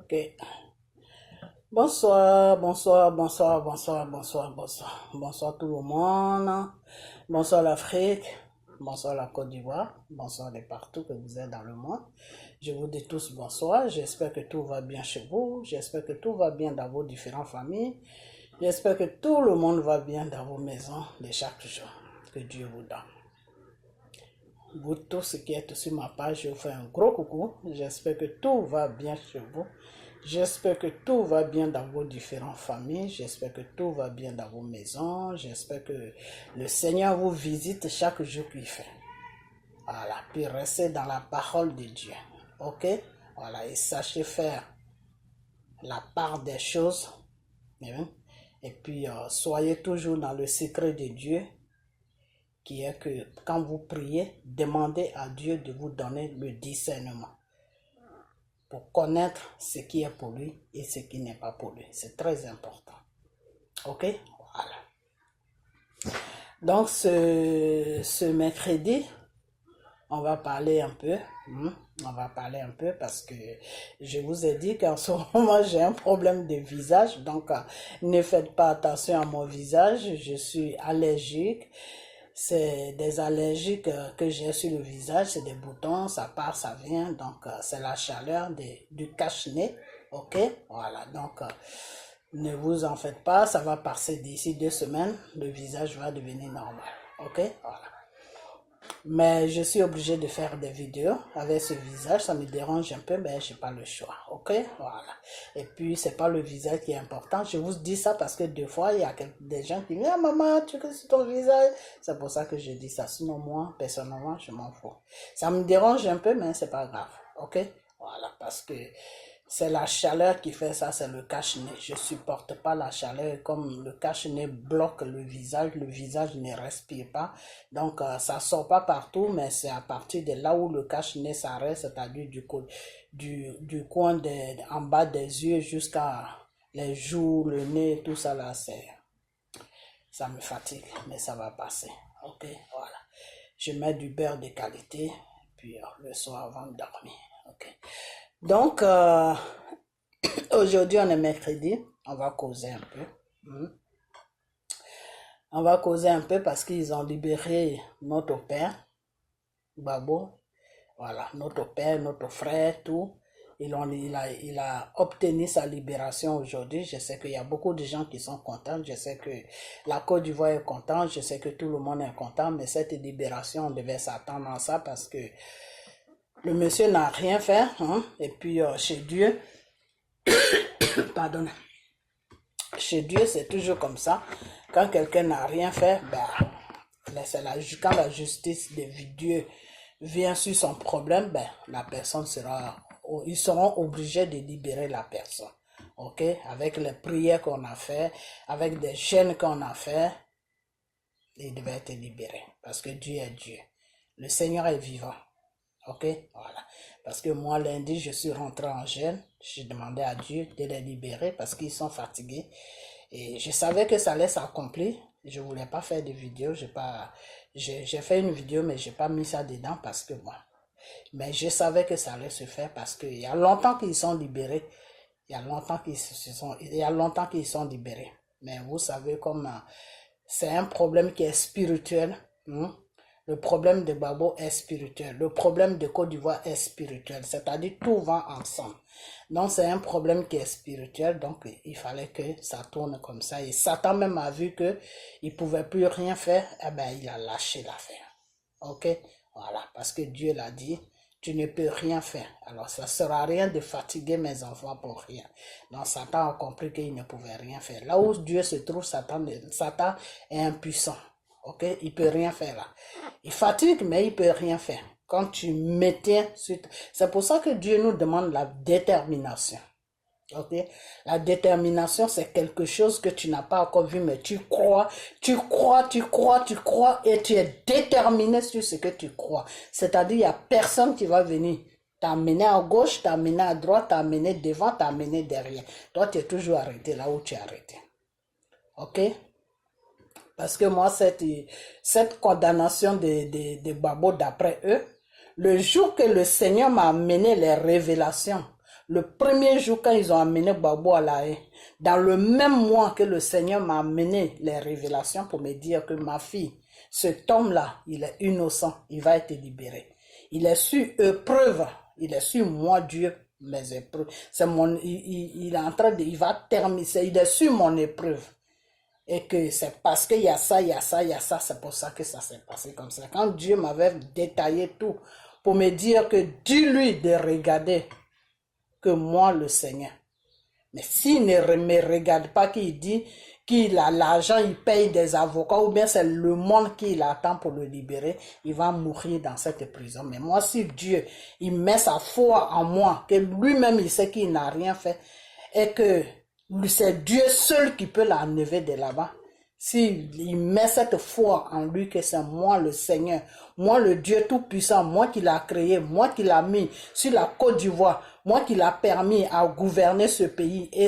Ok. Bonsoir, bonsoir, bonsoir, bonsoir, bonsoir, bonsoir. Bonsoir tout le monde. Bonsoir l'Afrique. Bonsoir la Côte d'Ivoire. Bonsoir de partout que vous êtes dans le monde. Je vous dis tous bonsoir. J'espère que tout va bien chez vous. J'espère que tout va bien dans vos différentes familles. J'espère que tout le monde va bien dans vos maisons de chaque jour. Que Dieu vous donne. Vous tous qui êtes sur ma page, je vous fais un gros coucou. J'espère que tout va bien chez vous. J'espère que tout va bien dans vos différentes familles. J'espère que tout va bien dans vos maisons. J'espère que le Seigneur vous visite chaque jour qu'il fait. Voilà, puis restez dans la parole de Dieu. Ok? Voilà, et sachez faire la part des choses. Et puis, soyez toujours dans le secret de Dieu, qui est que quand vous priez, demandez à Dieu de vous donner le discernement pour connaître ce qui est pour lui et ce qui n'est pas pour lui. C'est très important. Ok? Voilà. Donc, ce mercredi, on va parler un peu. On va parler un peu parce que je vous ai dit qu'en ce moment, j'ai un problème de visage. Donc, ne faites pas attention à mon visage. Je suis allergique. C'est des allergies que j'ai sur le visage, c'est des boutons, ça part, ça vient, donc c'est la chaleur du cache-nez, ok? Voilà, donc ne vous en faites pas, ça va passer d'ici 2 semaines, le visage va devenir normal, ok? Voilà. Mais je suis obligé de faire des vidéos avec ce visage, ça me dérange un peu, mais j'ai pas le choix, ok? Voilà. Et puis, c'est pas le visage qui est important, je vous dis ça parce que des fois, il y a des gens qui disent « Ah maman, tu veux que c'est ton visage ?» C'est pour ça que je dis ça, sinon moi, personnellement, je m'en fous. Ça me dérange un peu, mais c'est pas grave, ok? Voilà, parce que c'est la chaleur qui fait ça, c'est le cache-nez. Je supporte pas la chaleur, comme le cache-nez bloque le visage ne respire pas. Donc, ça sort pas partout, mais c'est à partir de là où le cache-nez s'arrête, c'est-à-dire du coin en bas des yeux jusqu'à les joues, le nez, tout ça là, ça me fatigue, mais ça va passer. Ok, voilà. Je mets du beurre de qualité, puis le soir avant de dormir. Ok. Donc, aujourd'hui, on est mercredi. On va causer un peu. On va causer un peu parce qu'ils ont libéré notre père, Babo. Voilà, notre père, notre frère, tout. Il a obtenu sa libération aujourd'hui. Je sais qu'il y a beaucoup de gens qui sont contents. Je sais que la Côte d'Ivoire est contente. Je sais que tout le monde est content. Mais cette libération, on devait s'attendre à ça parce que le monsieur n'a rien fait. Et puis, chez Dieu, pardon, chez Dieu, c'est toujours comme ça. Quand quelqu'un n'a rien fait, quand la justice de Dieu vient sur son problème, la personne ils seront obligés de libérer la personne. Ok? Avec les prières qu'on a fait, avec des chaînes qu'on a fait, il devait être libéré. Parce que Dieu est Dieu. Le Seigneur est vivant. Ok? Voilà. Parce que moi, lundi, je suis rentré en jeûne. J'ai demandé à Dieu de les libérer parce qu'ils sont fatigués. Et je savais que ça allait s'accomplir. Je voulais pas faire de vidéo. J'ai fait une vidéo, mais j'ai pas mis ça dedans parce que moi. Mais je savais que ça allait se faire parce qu'il y a longtemps qu'ils sont libérés. Il y a longtemps qu'ils sont libérés. Mais vous savez comme c'est un problème qui est spirituel. Le problème de Babo est spirituel. Le problème de Côte d'Ivoire est spirituel. C'est-à-dire tout va ensemble. Donc c'est un problème qui est spirituel. Donc il fallait que ça tourne comme ça. Et Satan même a vu que il pouvait plus rien faire. Il a lâché l'affaire. Ok? Voilà. Parce que Dieu l'a dit. Tu ne peux rien faire. Alors ça ne sert à rien de fatiguer mes enfants pour rien. Donc Satan a compris qu'il ne pouvait rien faire. Là où Dieu se trouve, Satan est impuissant. Ok, il peut rien faire là. Il fatigue, mais il peut rien faire. Quand tu maintiens, c'est pour ça que Dieu nous demande la détermination. Ok, la détermination, c'est quelque chose que tu n'as pas encore vu, mais tu crois, et tu es déterminé sur ce que tu crois. C'est-à-dire, il n'y a personne qui va venir t'amener à gauche, t'amener à droite, t'amener devant, t'amener derrière. Toi, tu es toujours arrêté là où tu es arrêté. Ok? Parce que moi, cette condamnation de Babo, d'après eux, le jour que le Seigneur m'a amené les révélations, Le premier jour, quand ils ont amené Gbagbo à la haie, dans le même mois que le Seigneur m'a amené les révélations pour me dire que ma fille, cet homme-là, il est innocent, il va être libéré. Il est sur épreuve, il est sur moi, Dieu, mes épreuves. C'est il est en train de, il va terminer, il est sur mon épreuve. Et que c'est parce qu'il y a ça, il y a ça, il y a ça, c'est pour ça que ça s'est passé comme ça. Quand Dieu m'avait détaillé tout pour me dire que dis-lui de regarder que moi le Seigneur. Mais s'il ne me regarde pas, qu'il dit qu'il a l'argent, il paye des avocats, ou bien c'est le monde qui l'attend pour le libérer, il va mourir dans cette prison. Mais moi, si Dieu, il met sa foi en moi, que lui-même, il sait qu'il n'a rien fait, et que c'est Dieu seul qui peut l'enlever de là-bas, s'il met cette foi en lui que c'est moi le Seigneur, moi le Dieu tout-puissant, moi qui l'a créé, moi qui l'a mis sur la Côte d'Ivoire, moi qui l'a permis à gouverner ce pays et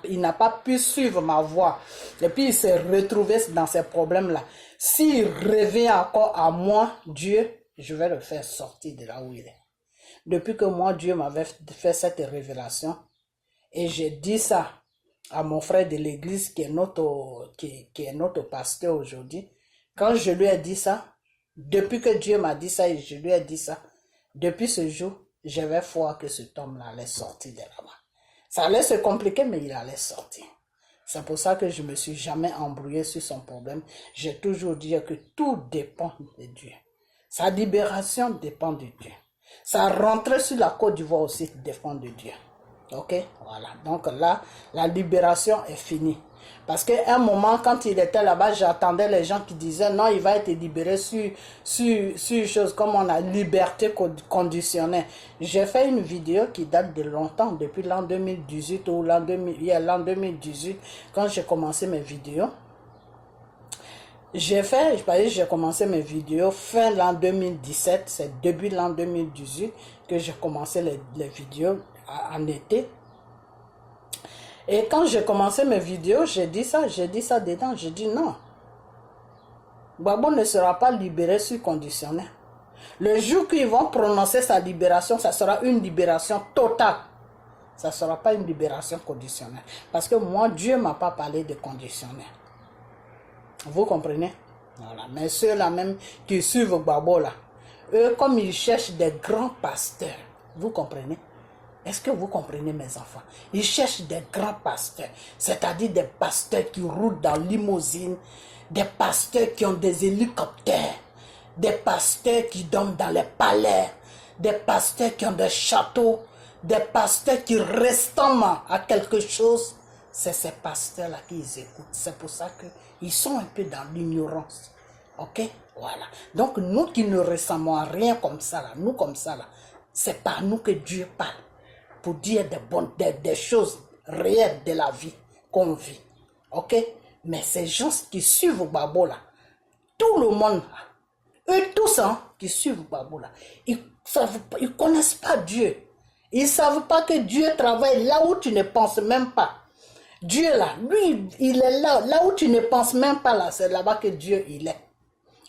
il n'a pas pu suivre ma voie. Et puis il s'est retrouvé dans ces problèmes-là. S'il revient encore à moi, Dieu, je vais le faire sortir de là où il est. Depuis que moi, Dieu m'avait fait cette révélation et j'ai dit ça à mon frère de l'église qui est notre pasteur aujourd'hui. Quand je lui ai dit ça, depuis que Dieu m'a dit ça et je lui ai dit ça, depuis ce jour, j'avais foi que cet homme-là allait sortir de là-bas. Ça allait se compliquer, mais il allait sortir. C'est pour ça que je ne me suis jamais embrouillé sur son problème. J'ai toujours dit que tout dépend de Dieu. Sa libération dépend de Dieu. Sa rentrée sur la Côte d'Ivoire aussi dépend de Dieu. Ok, voilà. Donc là, la libération est finie. Parce qu'à un moment, quand il était là-bas, j'attendais les gens qui disaient non, il va être libéré sur chose comme on a liberté conditionnelle. J'ai fait une vidéo qui date de longtemps, depuis l'an 2018 ou l'an 2018, quand j'ai commencé mes vidéos. J'ai commencé mes vidéos fin l'an 2017, c'est début l'an 2018 que j'ai commencé les vidéos en été. Et quand j'ai commencé mes vidéos, j'ai dit ça dedans, j'ai dit non. Gbagbo ne sera pas libéré sur conditionnel. Le jour qu'ils vont prononcer sa libération, ça sera une libération totale. Ça ne sera pas une libération conditionnelle. Parce que moi, Dieu ne m'a pas parlé de conditionnel. Vous comprenez? Voilà. Mais ceux-là même qui suivent Gbagbo là, eux, comme ils cherchent des grands pasteurs, vous comprenez? Est-ce que vous comprenez, mes enfants? Ils cherchent des grands pasteurs, c'est-à-dire des pasteurs qui roulent dans limousine, des pasteurs qui ont des hélicoptères, des pasteurs qui dorment dans les palais, des pasteurs qui ont des châteaux, des pasteurs qui ressemblent à quelque chose. C'est ces pasteurs-là qu'ils écoutent. C'est pour ça qu'ils sont un peu dans l'ignorance. Ok? Voilà. Donc, nous qui ne ressemblons à rien comme ça, là, nous comme ça, là, c'est par nous que Dieu parle. Pour dire des choses réelles de la vie qu'on vit. Ok? Mais ces gens qui suivent Gbagbo là, tout le monde, eux tous qui suivent Gbagbo là, ils ne connaissent pas Dieu. Ils ne savent pas que Dieu travaille là où tu ne penses même pas. Dieu là, lui, il est là où tu ne penses même pas là, c'est là-bas que Dieu il est.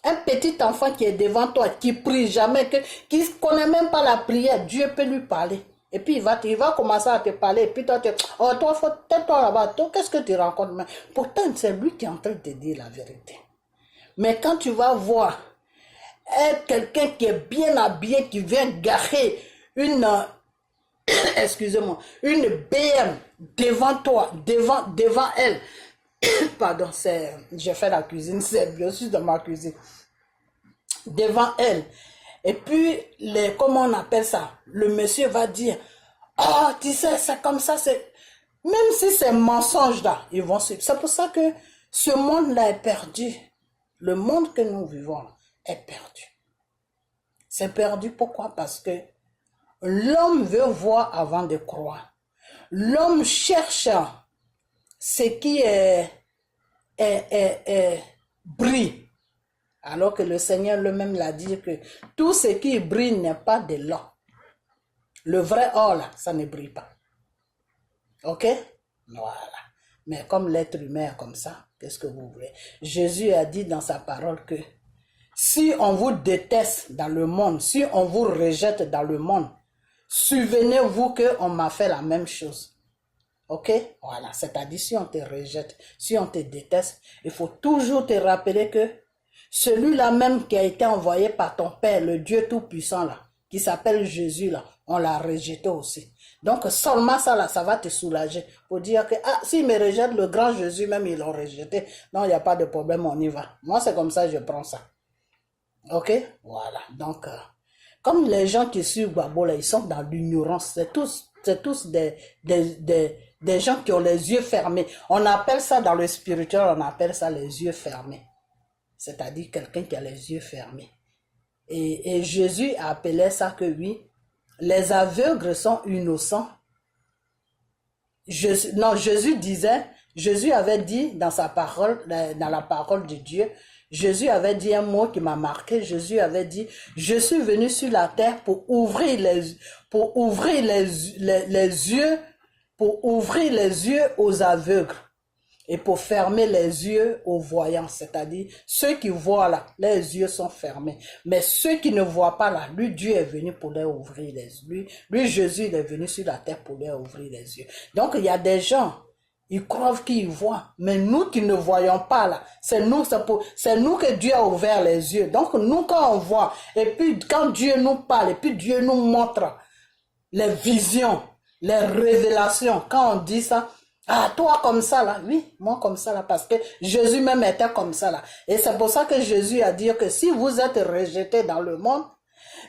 Un petit enfant qui est devant toi, qui prie jamais, qui ne connaît même pas la prière, Dieu peut lui parler. Et puis il va commencer à te parler. Et puis toi, tais-toi là-bas. Qu'est-ce que tu rencontres? Pourtant, c'est lui qui est en train de te dire la vérité. Mais quand tu vas voir quelqu'un qui est bien habillé, qui vient garer une excusez-moi, une BM devant toi, devant elle. Pardon, j'ai fait la cuisine, c'est bien sûr dans ma cuisine. Devant elle. Et puis, comment on appelle ça? Le monsieur va dire, oh, tu sais, c'est comme ça, même si c'est mensonge là, ils vont suivre. C'est pour ça que ce monde-là est perdu. Le monde que nous vivons est perdu. C'est perdu pourquoi? Parce que l'homme veut voir avant de croire. L'homme cherche ce qui brille. Alors que le Seigneur lui-même l'a dit que tout ce qui brille n'est pas de l'or. Le vrai or là, ça ne brille pas. Ok? Voilà. Mais comme l'être humain est comme ça, qu'est-ce que vous voulez? Jésus a dit dans sa parole que si on vous déteste dans le monde, si on vous rejette dans le monde, souvenez-vous qu'on m'a fait la même chose. Ok? Voilà, c'est-à-dire si on te rejette, si on te déteste, il faut toujours te rappeler que celui-là même qui a été envoyé par ton Père, le Dieu Tout-Puissant là, qui s'appelle Jésus là, on l'a rejeté aussi. Donc seulement ça là, ça va te soulager pour dire que ah, s'il me rejette, le grand Jésus même, ils l'ont rejeté. Non, il n'y a pas de problème, on y va. Moi, c'est comme ça que je prends ça. Ok? Voilà. Donc, comme les gens qui suivent Gbagbo là, ils sont dans l'ignorance. C'est tous des gens qui ont les yeux fermés. On appelle ça dans le spirituel, on appelle ça les yeux fermés. C'est-à-dire quelqu'un qui a les yeux fermés. Et Jésus appelait ça que oui, les aveugles sont innocents. Jésus avait dit dans sa parole, dans la parole de Dieu, Jésus avait dit un mot qui m'a marqué. Jésus avait dit, je suis venu sur la terre pour ouvrir les yeux aux aveugles et pour fermer les yeux aux voyants, c'est-à-dire ceux qui voient là, les yeux sont fermés, mais ceux qui ne voient pas là, lui Dieu est venu pour leur ouvrir les yeux, lui Jésus il est venu sur la terre pour leur ouvrir les yeux. Donc il y a des gens, ils croient qu'ils voient, mais nous qui ne voyons pas là, c'est nous que Dieu a ouvert les yeux. Donc nous quand on voit, et puis quand Dieu nous parle, et puis Dieu nous montre les visions, les révélations, quand on dit ça, ah, toi comme ça là, oui, moi comme ça là, parce que Jésus même était comme ça là. Et c'est pour ça que Jésus a dit que si vous êtes rejetés dans le monde,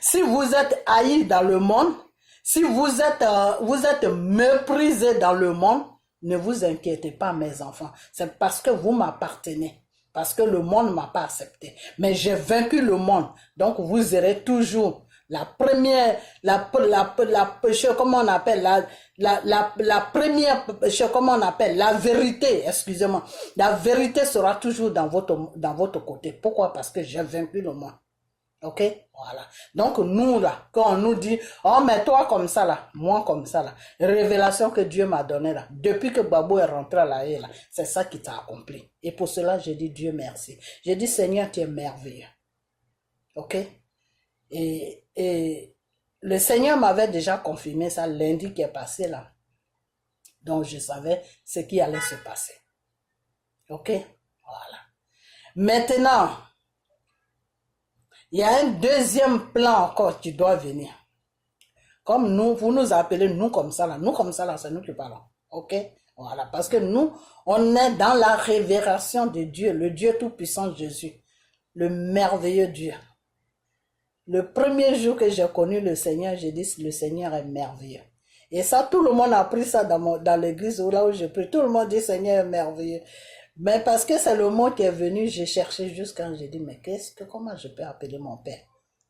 si vous êtes haïs dans le monde, si vous êtes méprisés dans le monde, ne vous inquiétez pas mes enfants, c'est parce que vous m'appartenez. Parce que le monde ne m'a pas accepté. Mais j'ai vaincu le monde. Donc vous aurez toujours la première, comment on appelle, la première, comment on appelle, la vérité, excusez-moi. La vérité sera toujours dans votre côté. Pourquoi? Parce que j'ai vaincu le monde. Ok? Voilà. Donc, nous, là, quand on nous dit, oh, mais toi comme ça, là, moi comme ça, là, révélation que Dieu m'a donnée, là, depuis que Babou est rentré à la haie, là, c'est ça qui t'a accompli. Et pour cela, j'ai dit Dieu merci. J'ai dit, Seigneur, tu es merveilleux. Ok? Et le Seigneur m'avait déjà confirmé ça lundi qui est passé, là. Donc, je savais ce qui allait se passer. Ok? Voilà. Maintenant, il y a un deuxième plan encore qui doit venir. Comme nous, vous nous appelez nous comme ça là, c'est nous qui parlons. Ok? Voilà, parce que nous, on est dans la révération de Dieu, le Dieu Tout-Puissant Jésus, le merveilleux Dieu. Le premier jour que j'ai connu le Seigneur, j'ai dit le Seigneur est merveilleux. Et ça, tout le monde a pris ça dans l'église là où je prie. Tout le monde dit Seigneur est merveilleux. Mais parce que c'est le mot qui est venu, j'ai cherché jusqu'à j'ai dit, mais comment je peux appeler mon Père?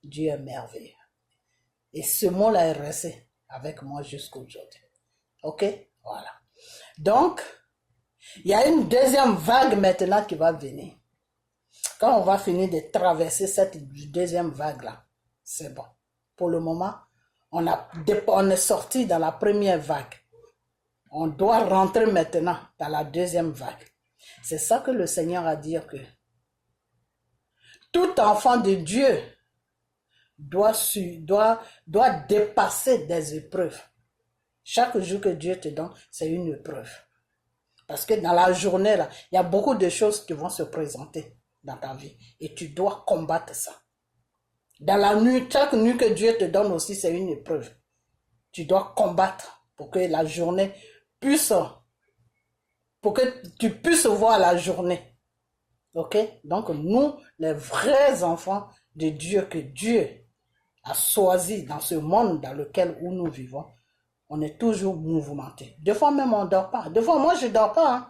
Dieu est merveilleux. Et ce mot-là est resté avec moi jusqu'aujourd'hui. Ok? Voilà. Donc, il y a une deuxième vague maintenant qui va venir. Quand on va finir de traverser cette deuxième vague-là, c'est bon. Pour le moment, on est sorti dans la première vague. On doit rentrer maintenant dans la deuxième vague. C'est ça que le Seigneur a dit que tout enfant de Dieu doit dépasser des épreuves. Chaque jour que Dieu te donne, c'est une épreuve. Parce que dans la journée, là, il y a beaucoup de choses qui vont se présenter dans ta vie. Et tu dois combattre ça. Dans la nuit, chaque nuit que Dieu te donne aussi, c'est une épreuve. Tu dois combattre pour que la journée puisse, pour que tu puisses voir la journée. Ok? Donc nous, les vrais enfants de Dieu que Dieu a choisi dans ce monde dans lequel où nous vivons, on est toujours mouvementé. Des fois même on ne dort pas. Des fois moi je ne dors pas. Hein.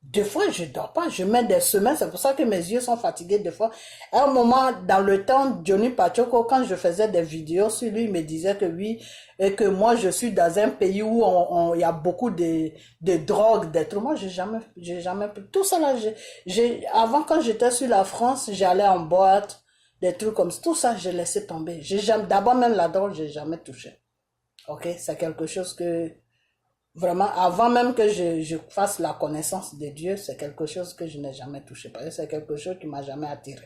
Des fois je ne dors pas. Je mets des semaines. C'est pour ça que mes yeux sont fatigués des fois. À un moment dans le temps, Johnny Pachoko, quand je faisais des vidéos sur lui, il me disait que oui, et que moi je suis dans un pays où il y a beaucoup de drogues, des trucs. Moi j'ai jamais tout ça là. Avant quand j'étais sur la France, j'allais en boîte, des trucs comme ça. Tout ça j'ai laissé tomber. D'abord même la drogue, j'ai jamais touché. Ok, c'est quelque chose que vraiment, avant même que je fasse la connaissance de Dieu, c'est quelque chose que je n'ai jamais touché. Parce que c'est quelque chose qui m'a jamais attiré.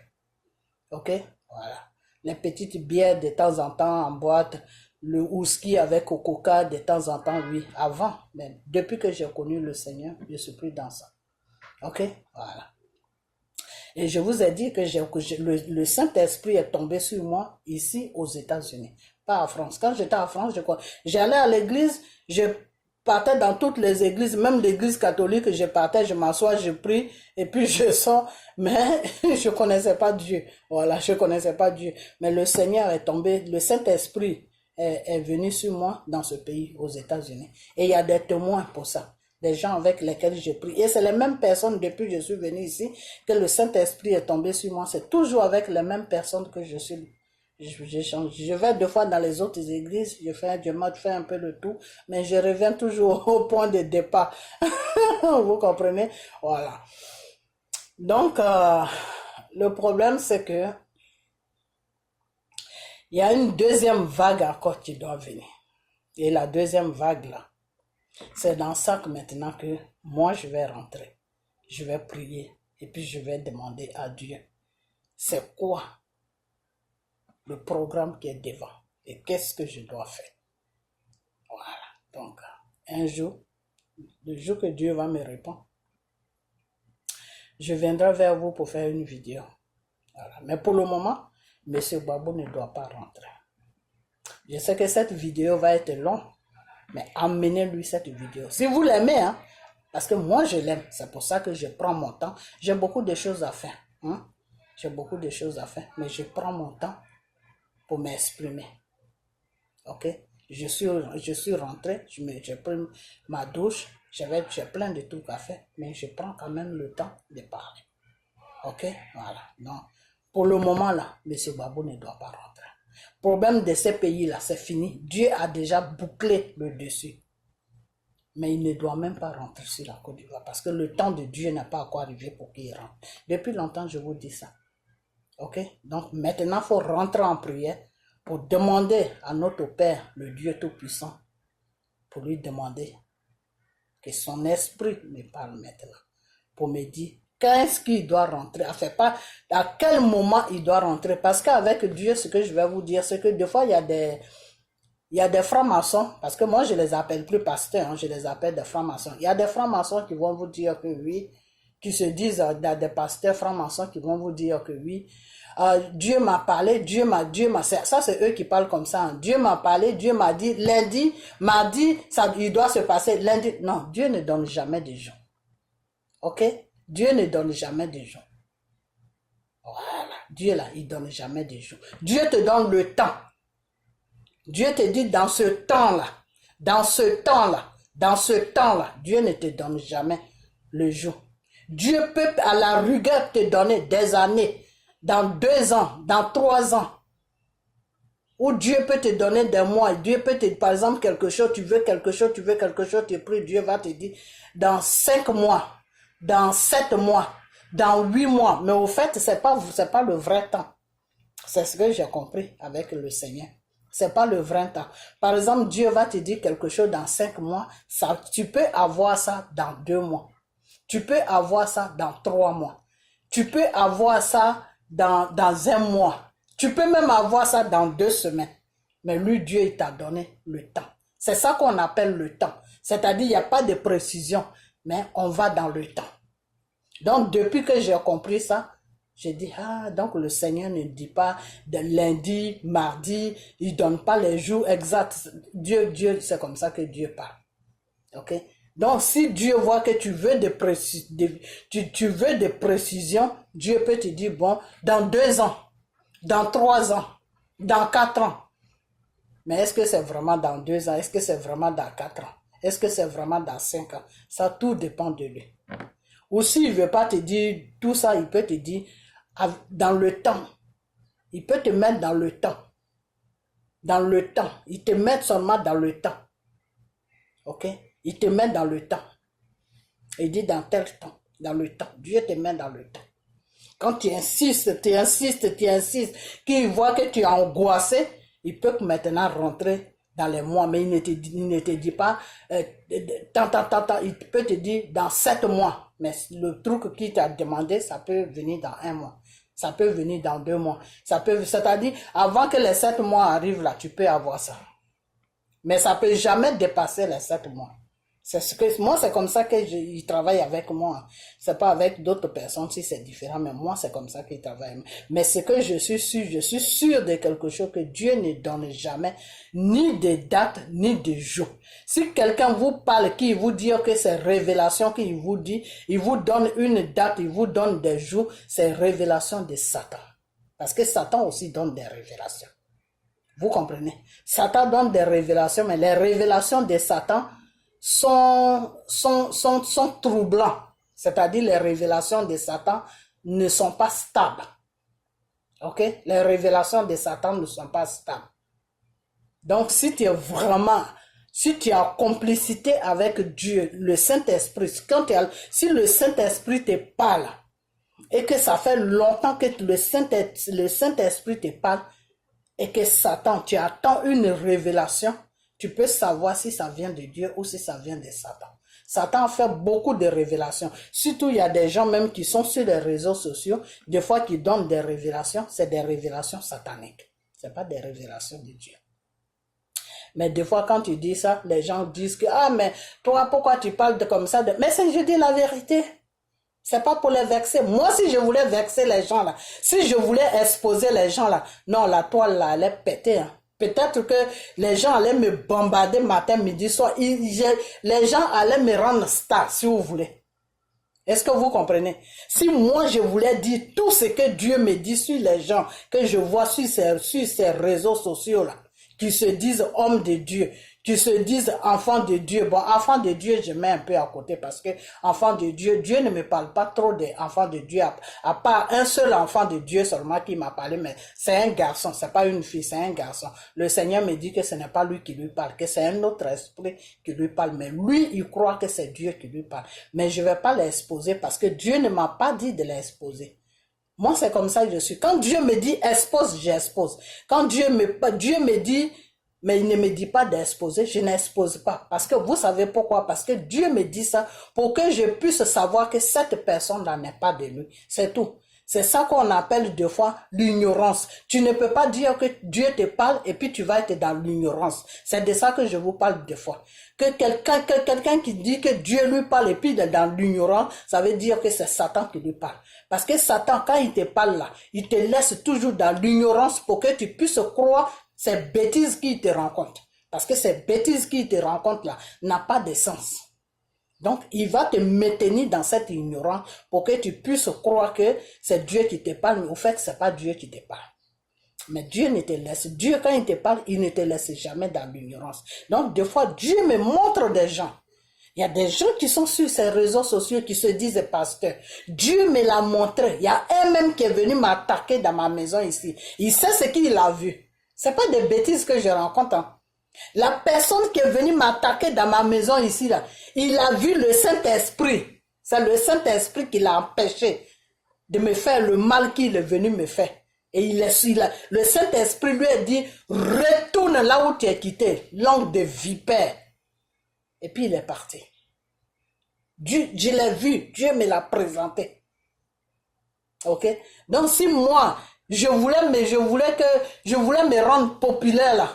Ok, voilà. Les petites bières de temps en temps en boîte, le whisky avec coca de temps en temps, oui, avant. Mais depuis que j'ai connu le Seigneur, je ne suis plus dans ça. Ok? Voilà. Et je vous ai dit que le Saint-Esprit est tombé sur moi ici aux États-Unis, pas en France. Quand j'étais en France, j'allais à l'église, je partais dans toutes les églises, même l'église catholique, je partais, je m'assois, je prie, et puis je sors, mais je connaissais pas Dieu. Voilà, je connaissais pas Dieu. Mais le Seigneur est tombé, le Saint-Esprit est venu sur moi dans ce pays, aux États-Unis. Et il y a des témoins pour ça. Des gens avec lesquels je prie. Et c'est les mêmes personnes depuis que je suis venu ici, que le Saint-Esprit est tombé sur moi. C'est toujours avec les mêmes personnes que je suis. J'échange. Je vais 2 fois dans les autres églises, je fais un peu le tout, mais je reviens toujours au point de départ. Vous comprenez? Voilà. Donc, le problème, c'est que il y a une deuxième vague encore qui doit venir. Et la deuxième vague, là, c'est dans ça que maintenant que moi, je vais rentrer. Je vais prier et puis je vais demander à Dieu, c'est quoi le programme qui est devant et qu'est-ce que je dois faire. Voilà. Donc, un jour, le jour que Dieu va me répondre, je viendrai vers vous pour faire une vidéo. Voilà. Mais pour le moment, M. Gbagbo ne doit pas rentrer. Je sais que cette vidéo va être longue, mais emmenez-lui cette vidéo. Si vous l'aimez, hein, parce que moi je l'aime, c'est pour ça que je prends mon temps. J'ai beaucoup de choses à faire. Hein? J'ai beaucoup de choses à faire, mais je prends mon temps pour m'exprimer. Ok? Je suis rentré, j'ai pris ma douche, j'ai plein de trucs à faire, mais je prends quand même le temps de parler. Ok? Voilà. Donc, pour le moment là, M. Gbagbo ne doit pas rentrer. Problème de ces pays-là, c'est fini. Dieu a déjà bouclé le dessus. Mais il ne doit même pas rentrer sur la Côte d'Ivoire parce que le temps de Dieu n'a pas encore arrivé pour qu'il rentre. Depuis longtemps, je vous dis ça. Ok? Donc maintenant, il faut rentrer en prière pour demander à notre Père, le Dieu Tout-Puissant, pour lui demander que son esprit me parle maintenant. Pour me dire qu'est-ce qu'il doit rentrer, pas à quel moment il doit rentrer. Parce qu'avec Dieu, ce que je vais vous dire, c'est que des fois, il y a des francs-maçons, parce que moi, je les appelle plus pasteurs, hein, je les appelle des francs-maçons. Il y a des francs-maçons qui vont vous dire que oui, qui se disent des pasteurs francs-maçons qui vont vous dire que oui, Dieu m'a parlé, Dieu m'a, ça c'est eux qui parlent comme ça. Hein. Dieu m'a parlé, Dieu m'a dit, lundi, mardi, ça, il doit se passer lundi. Non, Dieu ne donne jamais des jours. Ok? Dieu ne donne jamais des jours. Voilà. Dieu là, il donne jamais des jours. Dieu te donne le temps. Dieu te dit dans ce temps-là, dans ce temps-là, dans ce temps-là, Dieu ne te donne jamais le jour. Dieu peut à la rigueur te donner des années, dans 2 ans, dans 3 ans. Ou Dieu peut te donner des mois. Dieu peut te, par exemple, quelque chose, tu veux quelque chose, tu pries, Dieu va te dire, dans 5 mois, dans 7 mois, dans 8 mois. Mais au fait, c'est pas le vrai temps. C'est ce que j'ai compris avec le Seigneur. C'est pas le vrai temps. Par exemple, Dieu va te dire quelque chose dans 5 mois. Ça, tu peux avoir ça dans 2 mois. Tu peux avoir ça dans 3 mois. Tu peux avoir ça dans 1 mois. Tu peux même avoir ça dans 2 semaines. Mais lui, Dieu, il t'a donné le temps. C'est ça qu'on appelle le temps. C'est-à-dire, il n'y a pas de précision, mais on va dans le temps. Donc, depuis que j'ai compris ça, j'ai dit, donc le Seigneur ne dit pas de lundi, mardi, il ne donne pas les jours exacts. Dieu, c'est comme ça que Dieu parle. Ok? Donc, si Dieu voit que tu veux tu veux des précisions, Dieu peut te dire, bon, dans 2 ans, dans 3 ans, dans 4 ans. Mais est-ce que c'est vraiment dans 2 ans? Est-ce que c'est vraiment dans 4 ans? Est-ce que c'est vraiment dans 5 ans? Ça, tout dépend de lui. Ou s'il ne veut pas te dire tout ça, il peut te dire dans le temps. Il peut te mettre dans le temps. Dans le temps. Il te met seulement dans le temps. Ok? Il te met dans le temps. Il dit dans tel temps. Dans le temps. Dieu te met dans le temps. Quand tu insistes, qu'il voit que tu es angoissé, il peut maintenant rentrer dans les mois, mais il ne te dit pas, il peut te dire dans 7 mois. Mais le truc qu'il t'a demandé, ça peut venir dans 1 mois. Ça peut venir dans 2 mois. C'est-à-dire, avant que les 7 mois arrivent là, tu peux avoir ça. Mais ça peut jamais dépasser les 7 mois. C'est ce que, moi, c'est comme ça qu'il travaille avec moi. C'est pas avec d'autres personnes si c'est différent, mais moi, c'est comme ça qu'il travaille. Mais ce que je suis sûr de quelque chose que Dieu ne donne jamais, ni de date, ni de jour. Si quelqu'un vous parle, qui vous dit que c'est révélation qu'il vous dit, il vous donne une date, il vous donne des jours, c'est révélation de Satan. Parce que Satan aussi donne des révélations. Vous comprenez? Satan donne des révélations, mais les révélations de Satan sont troublants. C'est-à-dire les révélations de Satan ne sont pas stables. Ok? Les révélations de Satan ne sont pas stables. Donc, si tu es en complicité avec Dieu, le Saint-Esprit, si le Saint-Esprit te parle, et que ça fait longtemps que le Saint-Esprit te parle, et que Satan, tu attends une révélation, tu peux savoir si ça vient de Dieu ou si ça vient de Satan. Satan fait beaucoup de révélations. Surtout, il y a des gens même qui sont sur les réseaux sociaux, des fois qui donnent des révélations, c'est des révélations sataniques. C'est pas des révélations de Dieu. Mais des fois, quand tu dis ça, les gens disent que, ah, mais toi, pourquoi tu parles comme ça? Mais je dis la vérité. C'est pas pour les vexer. Moi, si je voulais vexer les gens là, si je voulais exposer les gens là, non, la toile là, elle est pétée. Hein. Peut-être que les gens allaient me bombarder matin, midi, soir. Les gens allaient me rendre star, si vous voulez. Est-ce que vous comprenez? Si moi, je voulais dire tout ce que Dieu me dit sur les gens, que je vois sur ces réseaux sociaux là, qui se disent hommes de Dieu, qui se disent enfants de Dieu. Bon, enfants de Dieu, je mets un peu à côté parce que enfants de Dieu, Dieu ne me parle pas trop d'enfants de Dieu, à part un seul enfant de Dieu seulement qui m'a parlé, mais c'est un garçon, c'est pas une fille, c'est un garçon. Le Seigneur me dit que ce n'est pas lui qui lui parle, que c'est un autre esprit qui lui parle, mais lui, il croit que c'est Dieu qui lui parle. Mais je vais pas l'exposer parce que Dieu ne m'a pas dit de l'exposer. Moi, c'est comme ça que je suis. Quand Dieu me dit expose, j'expose. Quand Dieu me dit, mais il ne me dit pas d'exposer, je n'expose pas. Parce que vous savez pourquoi? Parce que Dieu me dit ça pour que je puisse savoir que cette personne-là n'est pas de lui. C'est tout. C'est ça qu'on appelle des fois l'ignorance. Tu ne peux pas dire que Dieu te parle et puis tu vas être dans l'ignorance. C'est de ça que je vous parle des fois. Que quelqu'un qui dit que Dieu lui parle et puis dans l'ignorance, ça veut dire que c'est Satan qui lui parle. Parce que Satan, quand il te parle là, il te laisse toujours dans l'ignorance pour que tu puisses croire ces bêtises qui te rencontrent. Parce que ces bêtises qui te rencontrent là n'ont pas de sens. Donc, il va te maintenir dans cette ignorance pour que tu puisses croire que c'est Dieu qui te parle, mais au fait, c'est pas Dieu qui te parle. Mais Dieu ne te laisse. Dieu, quand il te parle, il ne te laisse jamais dans l'ignorance. Donc, des fois, Dieu me montre des gens. Il y a des gens qui sont sur ces réseaux sociaux qui se disent pasteur. Dieu me l'a montré. Il y a un même qui est venu m'attaquer dans ma maison ici. Il sait ce qu'il a vu. C'est pas des bêtises que je rencontre. Hein. La personne qui est venue m'attaquer dans ma maison ici, là, il a vu le Saint-Esprit. C'est le Saint-Esprit qui l'a empêché de me faire le mal qu'il est venu me faire. Et le Saint-Esprit lui a dit, retourne là où tu es quitté, langue de vipère. Et puis il est parti. Dieu, je l'ai vu, Dieu me l'a présenté. Ok? Donc si moi, je voulais me rendre populaire là.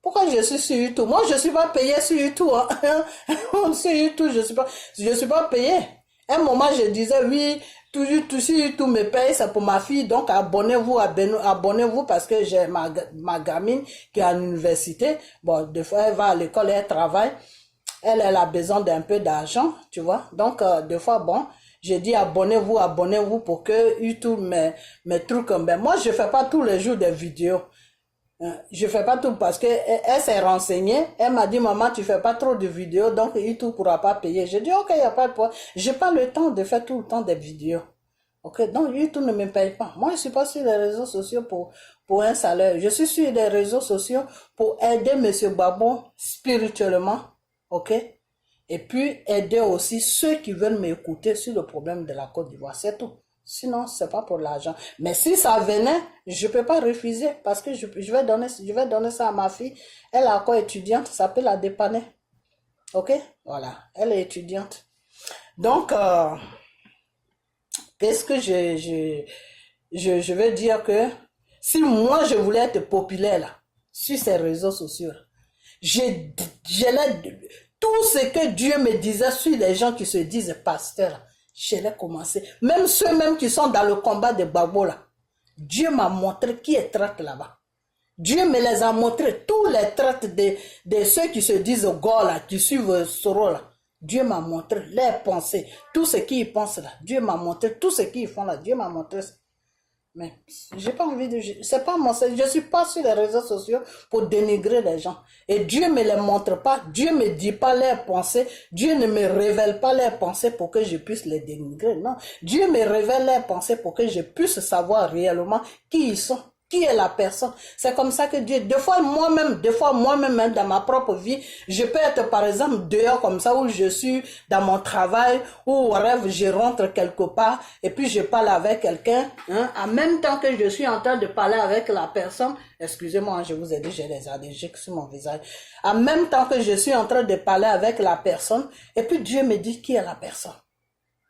Pourquoi je suis sur YouTube? Moi, je ne suis pas payé sur YouTube. Hein? Sur YouTube, je suis pas payé. À un moment, je disais, oui, tout sur YouTube me paye, c'est pour ma fille. Donc, abonnez-vous parce que j'ai ma gamine qui est à l'université. Bon, des fois, elle va à l'école, elle travaille. Elle a besoin d'un peu d'argent, tu vois. Donc, des fois, bon, j'ai dit abonnez-vous pour que YouTube me trucs comme ben. Moi, je fais pas tous les jours des vidéos. Je fais pas tout parce que elle s'est renseignée. Elle m'a dit, maman, tu fais pas trop de vidéos, donc YouTube pourra pas payer. J'ai dit, ok, il n'y a pas de problème. J'ai pas le temps de faire tout le temps des vidéos. Ok, donc YouTube ne me paye pas. Moi, je suis pas sur les réseaux sociaux pour un salaire. Je suis sur les réseaux sociaux pour aider Monsieur Babon spirituellement. Ok? Et puis aider aussi ceux qui veulent m'écouter sur le problème de la Côte d'Ivoire. C'est tout. Sinon, c'est pas pour l'argent. Mais si ça venait, je peux pas refuser parce que je vais donner ça à ma fille. Elle est encore étudiante, ça peut la dépanner. Ok? Voilà. Elle est étudiante. Donc, qu'est-ce que je veux dire que si moi je voulais être populaire là, sur ces réseaux sociaux, Tout ce que Dieu me disait sur les gens qui se disent pasteurs, je l'ai commencé. Même ceux qui sont dans le combat de Gbagbo là. Dieu m'a montré qui est traite là-bas. Dieu me les a montré, tous les traites de ceux qui se disent go là, qui suivent Soro là. Dieu m'a montré leurs pensées, tout ce qu'ils pensent là. Dieu m'a montré tout ce qu'ils font là. Dieu m'a montré. Mais j'ai pas envie de... C'est pas mon... Je suis pas sur les réseaux sociaux pour dénigrer les gens. Et Dieu me les montre pas. Dieu me dit pas leurs pensées. Dieu ne me révèle pas leurs pensées pour que je puisse les dénigrer. Non. Dieu me révèle leurs pensées pour que je puisse savoir réellement qui ils sont. Qui est la personne? C'est comme ça que Dieu... Des fois moi-même, dans ma propre vie, je peux être par exemple dehors comme ça, où je suis dans mon travail, ou au rêve, je rentre quelque part, et puis je parle avec quelqu'un, hein, en même temps que je suis en train de parler avec la personne, excusez-moi, je vous ai dit, j'ai des allergies sur mon visage, en même temps que je suis en train de parler avec la personne, et puis Dieu me dit qui est la personne.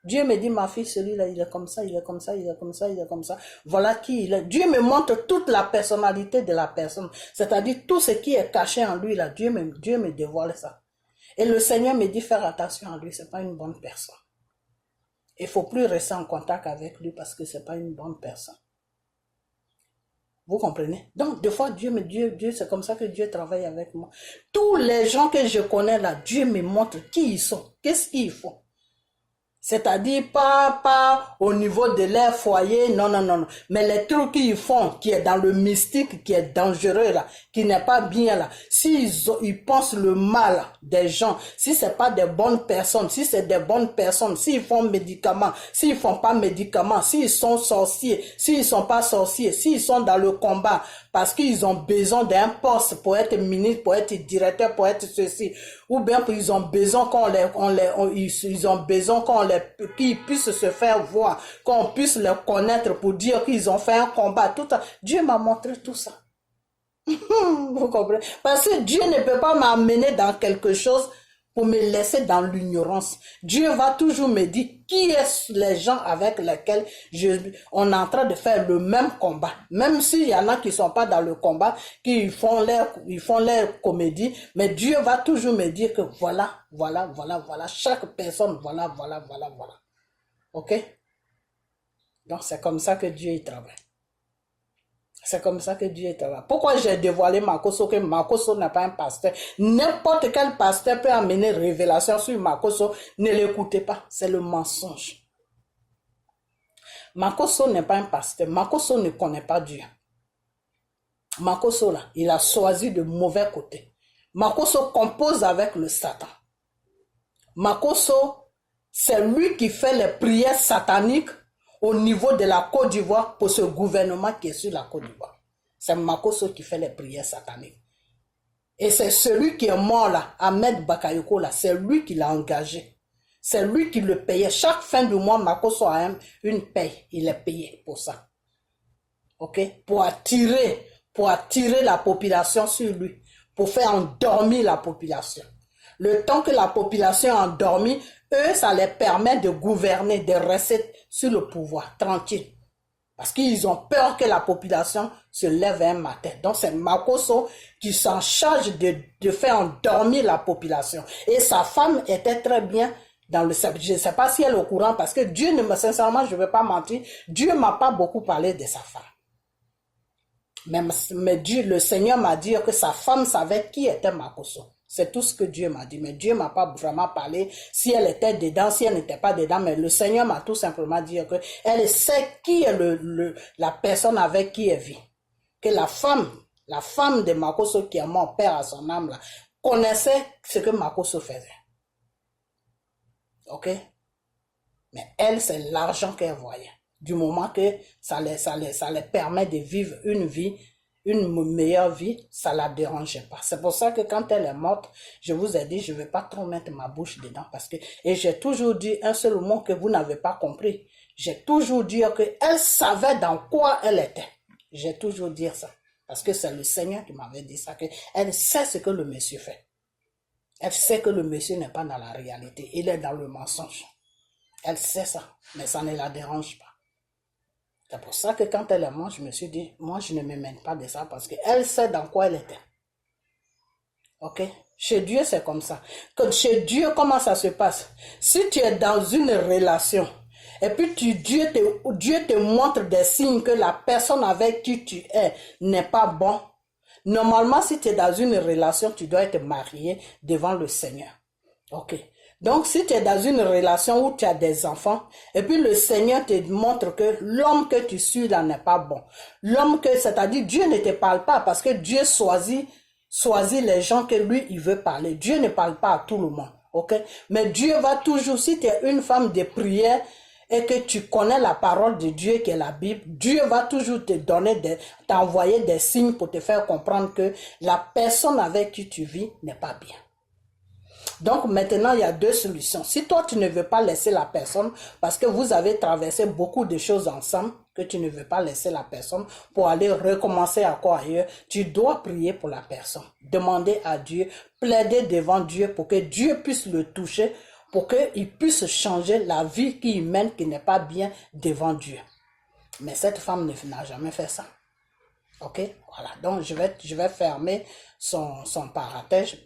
Dieu me dit, ma fille, celui-là, il est comme ça, il est comme ça, il est comme ça, il est comme ça. Voilà qui il est. Dieu me montre toute la personnalité de la personne. C'est-à-dire tout ce qui est caché en lui, là. Dieu me dévoile ça. Et le Seigneur me dit, faire attention à lui, c'est pas une bonne personne. Il faut plus rester en contact avec lui parce que c'est pas une bonne personne. Vous comprenez? Donc, des fois, Dieu, c'est comme ça que Dieu travaille avec moi. Tous les gens que je connais là, Dieu me montre qui ils sont, qu'est-ce qu'ils font. C'est-à-dire pas au niveau de leur foyer, non. Mais les trucs qu'ils font, qui est dans le mystique, qui est dangereux là, qui n'est pas bien là, ils pensent le mal des gens, si c'est pas des bonnes personnes, si c'est des bonnes personnes, s'ils font médicaments, s'ils font pas médicaments, s'ils sont sorciers, s'ils sont pas sorciers, s'ils sont dans le combat, parce qu'ils ont besoin d'un poste pour être ministre, pour être directeur, pour être ceci, ou bien ils ont besoin qu'ils puissent se faire voir, qu'on puisse les connaître pour dire qu'ils ont fait un combat, tout ça. Dieu m'a montré tout ça. Vous comprenez? Parce que Dieu ne peut pas m'amener dans quelque chose pour me laisser dans l'ignorance. Dieu va toujours me dire qui est les gens avec lesquels on est en train de faire le même combat. Même s'il y en a qui sont pas dans le combat, qui font leur comédie, mais Dieu va toujours me dire que voilà, chaque personne, voilà. Ok? Donc c'est comme ça que Dieu y travaille. C'est comme ça que Dieu travaille. Pourquoi j'ai dévoilé Makosso que Makosso n'est pas un pasteur? N'importe quel pasteur peut amener révélation sur Makosso. Ne l'écoutez pas. C'est le mensonge. Makosso n'est pas un pasteur. Makosso ne connaît pas Dieu. Makosso là, il a choisi de mauvais côté. Makosso compose avec le Satan. Makosso, c'est lui qui fait les prières sataniques au niveau de la Côte d'Ivoire pour ce gouvernement qui est sur la Côte d'Ivoire. C'est Makosso qui fait les prières sataniques. Et c'est celui qui est mort là, Ahmed Bakayoko là, c'est lui qui l'a engagé. C'est lui qui le payait. Chaque fin du mois, Makosso a une paye. Il est payé pour ça. Ok? Pour attirer la population sur lui. Pour faire endormir la population. Le temps que la population est endormie, eux, ça les permet de gouverner, de rester sur le pouvoir, tranquille. Parce qu'ils ont peur que la population se lève un matin. Donc c'est Makosso qui s'en charge de faire endormir la population. Et sa femme était très bien dans le... Je ne sais pas si elle est au courant parce que Dieu sincèrement, je ne vais pas mentir, Dieu ne m'a pas beaucoup parlé de sa femme. Mais Dieu, le Seigneur m'a dit que sa femme savait qui était Makosso. C'est tout ce que Dieu m'a dit. Mais Dieu m'a pas vraiment parlé si elle était dedans, si elle n'était pas dedans. Mais le Seigneur m'a tout simplement dit que elle sait qui est la personne avec qui elle vit. Que la femme de Makosso qui est mort, père à son âme, là, connaissait ce que Makosso faisait. Ok? Mais elle, c'est l'argent qu'elle voyait. Du moment que ça les permet de vivre une meilleure vie, ça la dérangeait pas. C'est pour ça que quand elle est morte, je vous ai dit, je ne vais pas trop mettre ma bouche dedans parce que, et j'ai toujours dit un seul mot que vous n'avez pas compris. J'ai toujours dit qu'elle savait dans quoi elle était. J'ai toujours dit ça. Parce que c'est le Seigneur qui m'avait dit ça, qu'elle sait ce que le monsieur fait. Elle sait que le monsieur n'est pas dans la réalité. Il est dans le mensonge. Elle sait ça, mais ça ne la dérange pas. C'est pour ça que quand elle est morte, je me suis dit, moi je ne me mêle pas de ça parce qu'elle sait dans quoi elle était. Ok? Chez Dieu, c'est comme ça. Que chez Dieu, comment ça se passe? Si tu es dans une relation, et puis Dieu te montre des signes que la personne avec qui tu es n'est pas bon. Normalement, si tu es dans une relation, tu dois être marié devant le Seigneur. Ok. Donc, si tu es dans une relation où tu as des enfants, et puis le Seigneur te montre que l'homme que tu suis là n'est pas bon. C'est-à-dire Dieu ne te parle pas parce que Dieu choisit les gens que lui, il veut parler. Dieu ne parle pas à tout le monde. Ok? Mais Dieu va toujours, si tu es une femme de prière, et que tu connais la parole de Dieu qui est la Bible, Dieu va toujours t'envoyer des signes pour te faire comprendre que la personne avec qui tu vis n'est pas bien. Donc maintenant, il y a deux solutions. Si toi, tu ne veux pas laisser la personne, parce que vous avez traversé beaucoup de choses ensemble, que tu ne veux pas laisser la personne pour aller recommencer à quoi ailleurs, tu dois prier pour la personne. Demander à Dieu, plaider devant Dieu pour que Dieu puisse le toucher, pour qu'il puisse changer la vie qu'il mène qui n'est pas bien devant Dieu. Mais cette femme n'a jamais fait ça. Ok, voilà. Donc je vais fermer son parenthèse,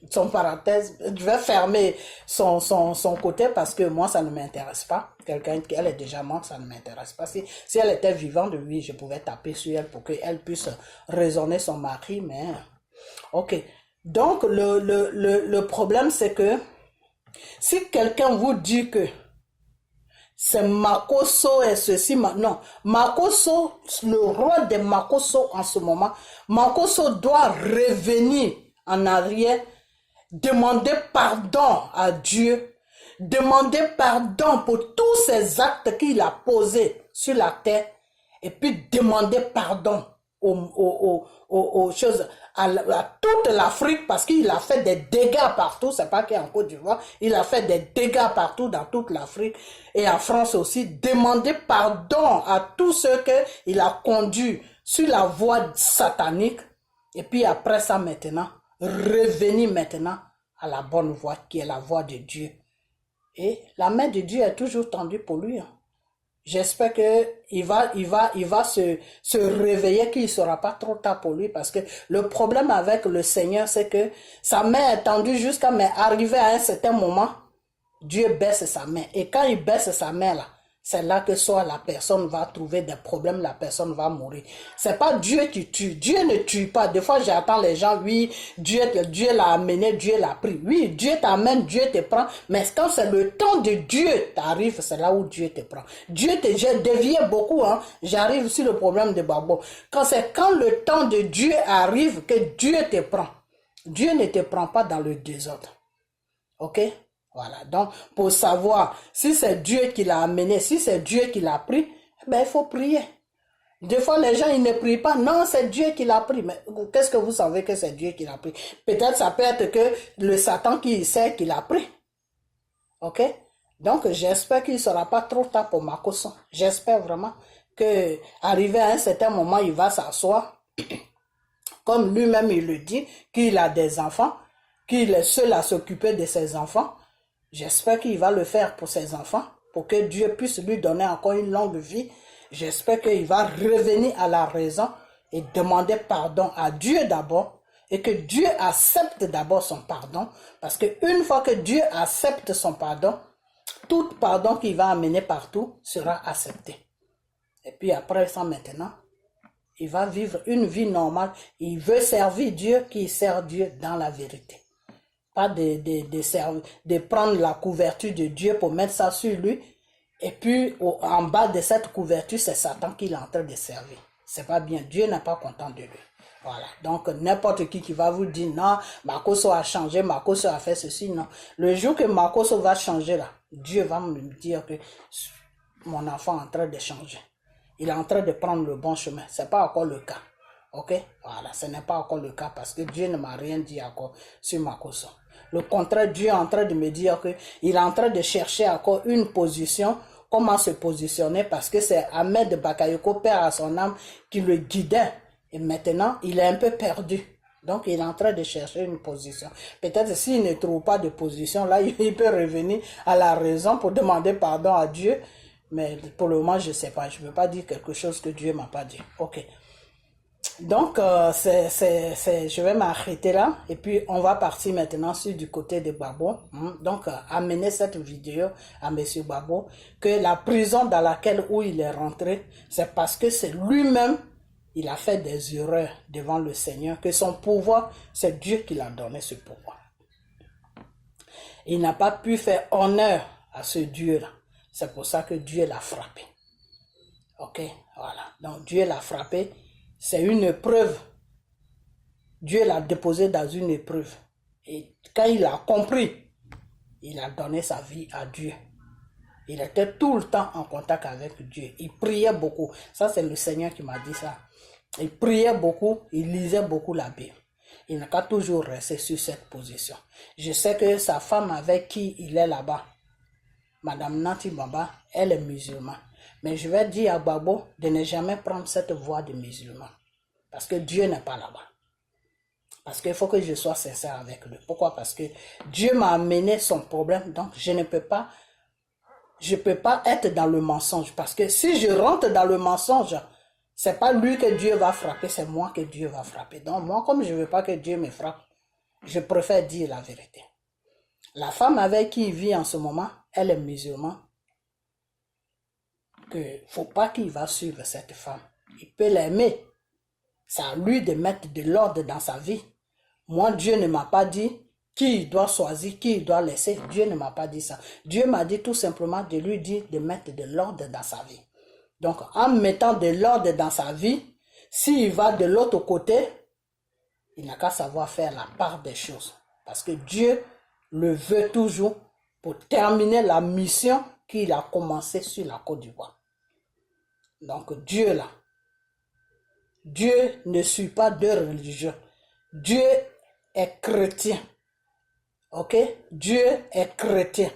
je vais fermer son côté parce que moi ça ne m'intéresse pas. Quelqu'un qui elle est déjà morte, ça ne m'intéresse pas. Si elle était vivante, oui, je pouvais taper sur elle pour qu'elle puisse raisonner son mari, mais ok. Donc le problème c'est que si quelqu'un vous dit que c'est Makoso et ceci, non. Makoso, le roi de Makoso en ce moment, Makoso doit revenir en arrière, demander pardon à Dieu, demander pardon pour tous ces actes qu'il a posés sur la terre, et puis demander pardon aux choses, à toute l'Afrique, parce qu'il a fait des dégâts partout, c'est pas qu'en Côte d'Ivoire, il a fait des dégâts partout dans toute l'Afrique et en France aussi. Demander pardon à tous ceux qu'il a conduits sur la voie satanique, et puis après ça maintenant, revenir maintenant à la bonne voie qui est la voie de Dieu. Et la main de Dieu est toujours tendue pour lui. J'espère qu'il va se réveiller, qu'il ne sera pas trop tard pour lui, parce que le problème avec le Seigneur, c'est que sa main est tendue jusqu'à, mais arrivé à un certain moment, Dieu baisse sa main. Et quand il baisse sa main là, c'est là que soit la personne va trouver des problèmes, la personne va mourir. C'est pas Dieu qui tue. Dieu ne tue pas. Des fois, j'entends les gens, oui, Dieu l'a amené, Dieu l'a pris. Oui, Dieu t'amène, Dieu te prend. Mais quand c'est le temps de Dieu t'arrive, c'est là où Dieu te prend. J'ai dévié beaucoup, hein. J'arrive sur le problème de Babo. Quand le temps de Dieu arrive que Dieu te prend. Dieu ne te prend pas dans le désordre. Ok? Voilà, donc pour savoir si c'est Dieu qui l'a amené, si c'est Dieu qui l'a pris, ben il faut prier. Des fois les gens ils ne prient pas, non c'est Dieu qui l'a pris, mais qu'est-ce que vous savez que c'est Dieu qui l'a pris? Peut-être ça peut être que le Satan qui sait qu'il l'a pris. Ok? Donc j'espère qu'il ne sera pas trop tard pour Makoso. J'espère vraiment que arrivé à un certain moment il va s'asseoir, comme lui-même il le dit, qu'il a des enfants, qu'il est seul à s'occuper de ses enfants. J'espère qu'il va le faire pour ses enfants, pour que Dieu puisse lui donner encore une longue vie. J'espère qu'il va revenir à la raison et demander pardon à Dieu d'abord, et que Dieu accepte d'abord son pardon, parce qu'une fois que Dieu accepte son pardon, tout pardon qu'il va amener partout sera accepté. Et puis après ça maintenant, il va vivre une vie normale. Il veut servir Dieu, qui sert Dieu dans la vérité. Pas de prendre la couverture de Dieu pour mettre ça sur lui. Et puis, en bas de cette couverture, c'est Satan qui est en train de servir. C'est pas bien. Dieu n'est pas content de lui. Voilà. Donc, n'importe qui va vous dire, non, Makoso a changé, Makoso a fait ceci, non. Le jour que Makoso va changer là, Dieu va me dire que mon enfant est en train de changer. Il est en train de prendre le bon chemin. C'est pas encore le cas. Ok? Voilà. Ce n'est pas encore le cas parce que Dieu ne m'a rien dit encore sur Makoso. Le contraire, Dieu est en train de me dire qu'il est en train de chercher encore une position, comment se positionner, parce que c'est Ahmed Bakayoko, père à son âme, qui le guidait. Et maintenant, il est un peu perdu. Donc, il est en train de chercher une position. Peut-être s'il ne trouve pas de position, là, il peut revenir à la raison pour demander pardon à Dieu. Mais pour le moment, je ne sais pas. Je ne veux pas dire quelque chose que Dieu ne m'a pas dit. Ok. Donc, je vais m'arrêter là et puis on va partir maintenant sur du côté de Gbagbo. Donc, amener cette vidéo à Monsieur Gbagbo que la prison dans laquelle où il est rentré, c'est parce que c'est lui-même, il a fait des erreurs devant le Seigneur, que son pouvoir, c'est Dieu qui l'a donné ce pouvoir. Il n'a pas pu faire honneur à ce Dieu-là. C'est pour ça que Dieu l'a frappé. Ok, voilà. Donc, Dieu l'a frappé. C'est une épreuve. Dieu l'a déposé dans une épreuve. Et quand il a compris, il a donné sa vie à Dieu. Il était tout le temps en contact avec Dieu. Il priait beaucoup. Ça, c'est le Seigneur qui m'a dit ça. Il priait beaucoup, il lisait beaucoup la Bible. Il n'a qu'à toujours rester sur cette position. Je sais que sa femme avec qui il est là-bas, Madame Nati Baba, elle est musulmane. Mais je vais dire à Gbagbo de ne jamais prendre cette voie de musulman. Parce que Dieu n'est pas là-bas. Parce qu'il faut que je sois sincère avec lui. Pourquoi? Parce que Dieu m'a amené son problème. Donc je ne peux pas, être dans le mensonge. Parce que si je rentre dans le mensonge, c'est pas lui que Dieu va frapper, c'est moi que Dieu va frapper. Donc moi, comme je ne veux pas que Dieu me frappe, je préfère dire la vérité. La femme avec qui il vit en ce moment, elle est musulmane. Que faut pas qu'il va suivre cette femme. Il peut l'aimer. C'est à lui de mettre de l'ordre dans sa vie. Moi, Dieu ne m'a pas dit qui il doit choisir, qui il doit laisser. Dieu ne m'a pas dit ça. Dieu m'a dit tout simplement de lui dire de mettre de l'ordre dans sa vie. Donc, en mettant de l'ordre dans sa vie, s'il va de l'autre côté, il n'a qu'à savoir faire la part des choses. Parce que Dieu le veut toujours pour terminer la mission qu'il a commencé sur la Côte d'Ivoire. Donc Dieu là, Dieu ne suit pas de religion. Dieu est chrétien. Ok? Dieu est chrétien.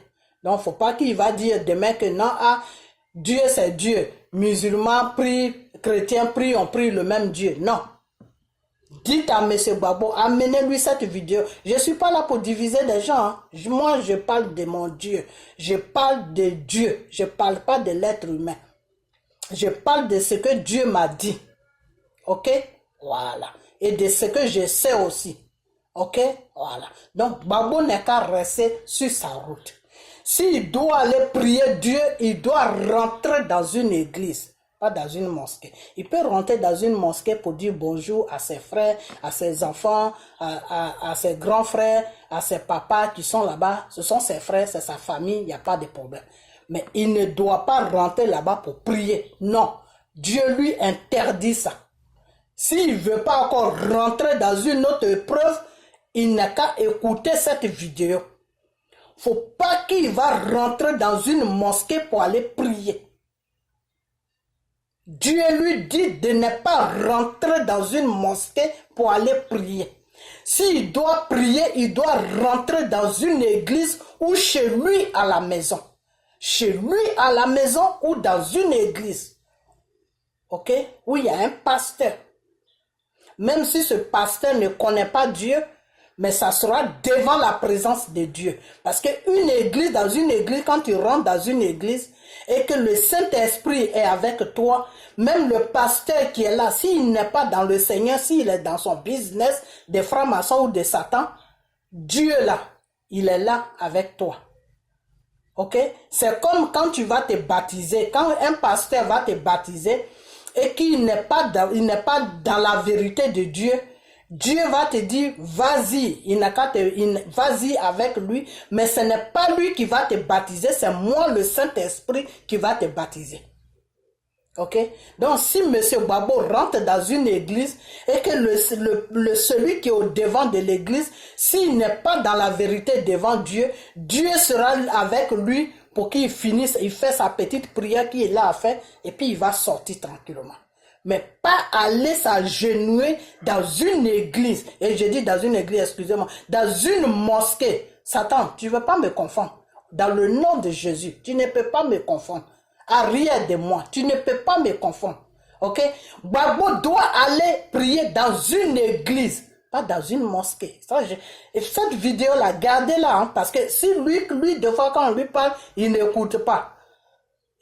Donc il ne faut pas qu'il va dire demain que non, Dieu c'est Dieu. Musulmans prient, chrétiens prient, on prie le même Dieu. Non. Dites à M. Gbagbo, amenez-lui cette vidéo. Je ne suis pas là pour diviser les gens. Hein. Moi, je parle de mon Dieu. Je parle de Dieu. Je ne parle pas de l'être humain. Je parle de ce que Dieu m'a dit. Ok? Voilà. Et de ce que je sais aussi. Ok? Voilà. Donc, Gbagbo n'est qu'à rester sur sa route. S'il doit aller prier Dieu, il doit rentrer dans une église. Pas dans une mosquée. Il peut rentrer dans une mosquée pour dire bonjour à ses frères, à ses enfants, à ses grands frères, à ses papas qui sont là-bas. Ce sont ses frères, c'est sa famille, il n'y a pas de problème. Mais il ne doit pas rentrer là-bas pour prier. Non. Dieu lui interdit ça. S'il ne veut pas encore rentrer dans une autre épreuve, il n'a qu'à écouter cette vidéo. Faut pas qu'il va rentrer dans une mosquée pour aller prier. Dieu lui dit de ne pas rentrer dans une mosquée pour aller prier. S'il doit prier, il doit rentrer dans une église ou chez lui à la maison. Chez lui à la maison ou dans une église. Ok? Où il y a un pasteur. Même si ce pasteur ne connaît pas Dieu, mais ça sera devant la présence de Dieu. Parce qu'une église, dans une église, quand tu rentres dans une église et que le Saint-Esprit est avec toi, même le pasteur qui est là, s'il n'est pas dans le Seigneur, s'il est dans son business de franc-maçon ou de Satan, Dieu là, il est là avec toi. Ok? C'est comme quand tu vas te baptiser. Quand un pasteur va te baptiser et qu'il n'est pas dans la vérité de Dieu, Dieu va te dire, vas-y, vas-y avec lui, mais ce n'est pas lui qui va te baptiser, c'est moi, le Saint-Esprit, qui va te baptiser. Ok? Donc, si M. Gbagbo rentre dans une église et que celui qui est au devant de l'église, s'il n'est pas dans la vérité devant Dieu, Dieu sera avec lui pour qu'il finisse, il fait sa petite prière qu'il a à faire et puis il va sortir tranquillement. Mais pas aller s'agenouiller dans une église. Et je dis dans une église, excusez-moi, dans une mosquée. Satan, tu ne veux pas me confondre. Dans le nom de Jésus, tu ne peux pas me confondre. Arrière de moi, tu ne peux pas me confondre. Ok? Gbagbo doit aller prier dans une église, pas dans une mosquée. Et cette vidéo-là, gardez-la, hein, parce que si lui, deux fois quand on lui parle, il n'écoute pas.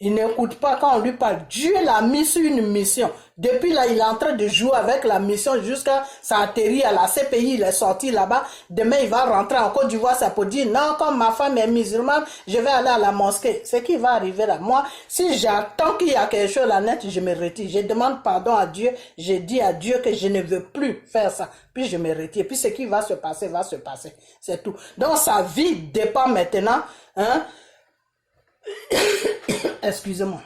Il n'écoute pas quand on lui parle. Dieu l'a mis sur une mission. Depuis là, il est en train de jouer avec la mission jusqu'à ça atterrit à la CPI. Il est sorti là-bas. Demain, il va rentrer en Côte d'Ivoire. Ça peut dire, non, comme ma femme est musulmane, je vais aller à la mosquée. Ce qui va arriver là. Moi, si j'attends qu'il y a quelque chose là net, je me retire. Je demande pardon à Dieu. Je dis à Dieu que je ne veux plus faire ça. Puis je me retire. Puis ce qui va se passer, va se passer. C'est tout. Donc, sa vie dépend maintenant, hein, excusez-moi.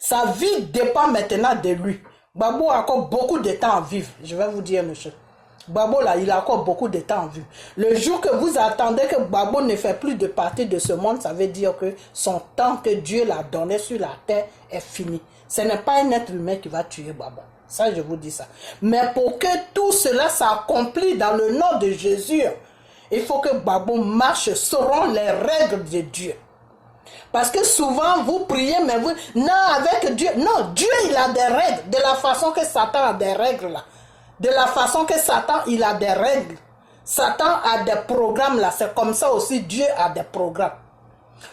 Sa vie dépend maintenant de lui. Gbagbo a encore beaucoup de temps à vivre. Je vais vous dire, monsieur. Gbagbo, là, il a encore beaucoup de temps à vivre. Le jour que vous attendez que Gbagbo ne fait plus de partie de ce monde, ça veut dire que son temps que Dieu l'a donné sur la terre est fini. Ce n'est pas un être humain qui va tuer Gbagbo. Ça, je vous dis ça. Mais pour que tout cela s'accomplisse dans le nom de Jésus, il faut que Gbagbo marche selon les règles de Dieu. Parce que souvent, vous priez, mais vous... Non, avec Dieu... Non, Dieu, il a des règles. De la façon que Satan a des règles, là. De la façon que Satan, il a des règles. Satan a des programmes, là. C'est comme ça aussi, Dieu a des programmes.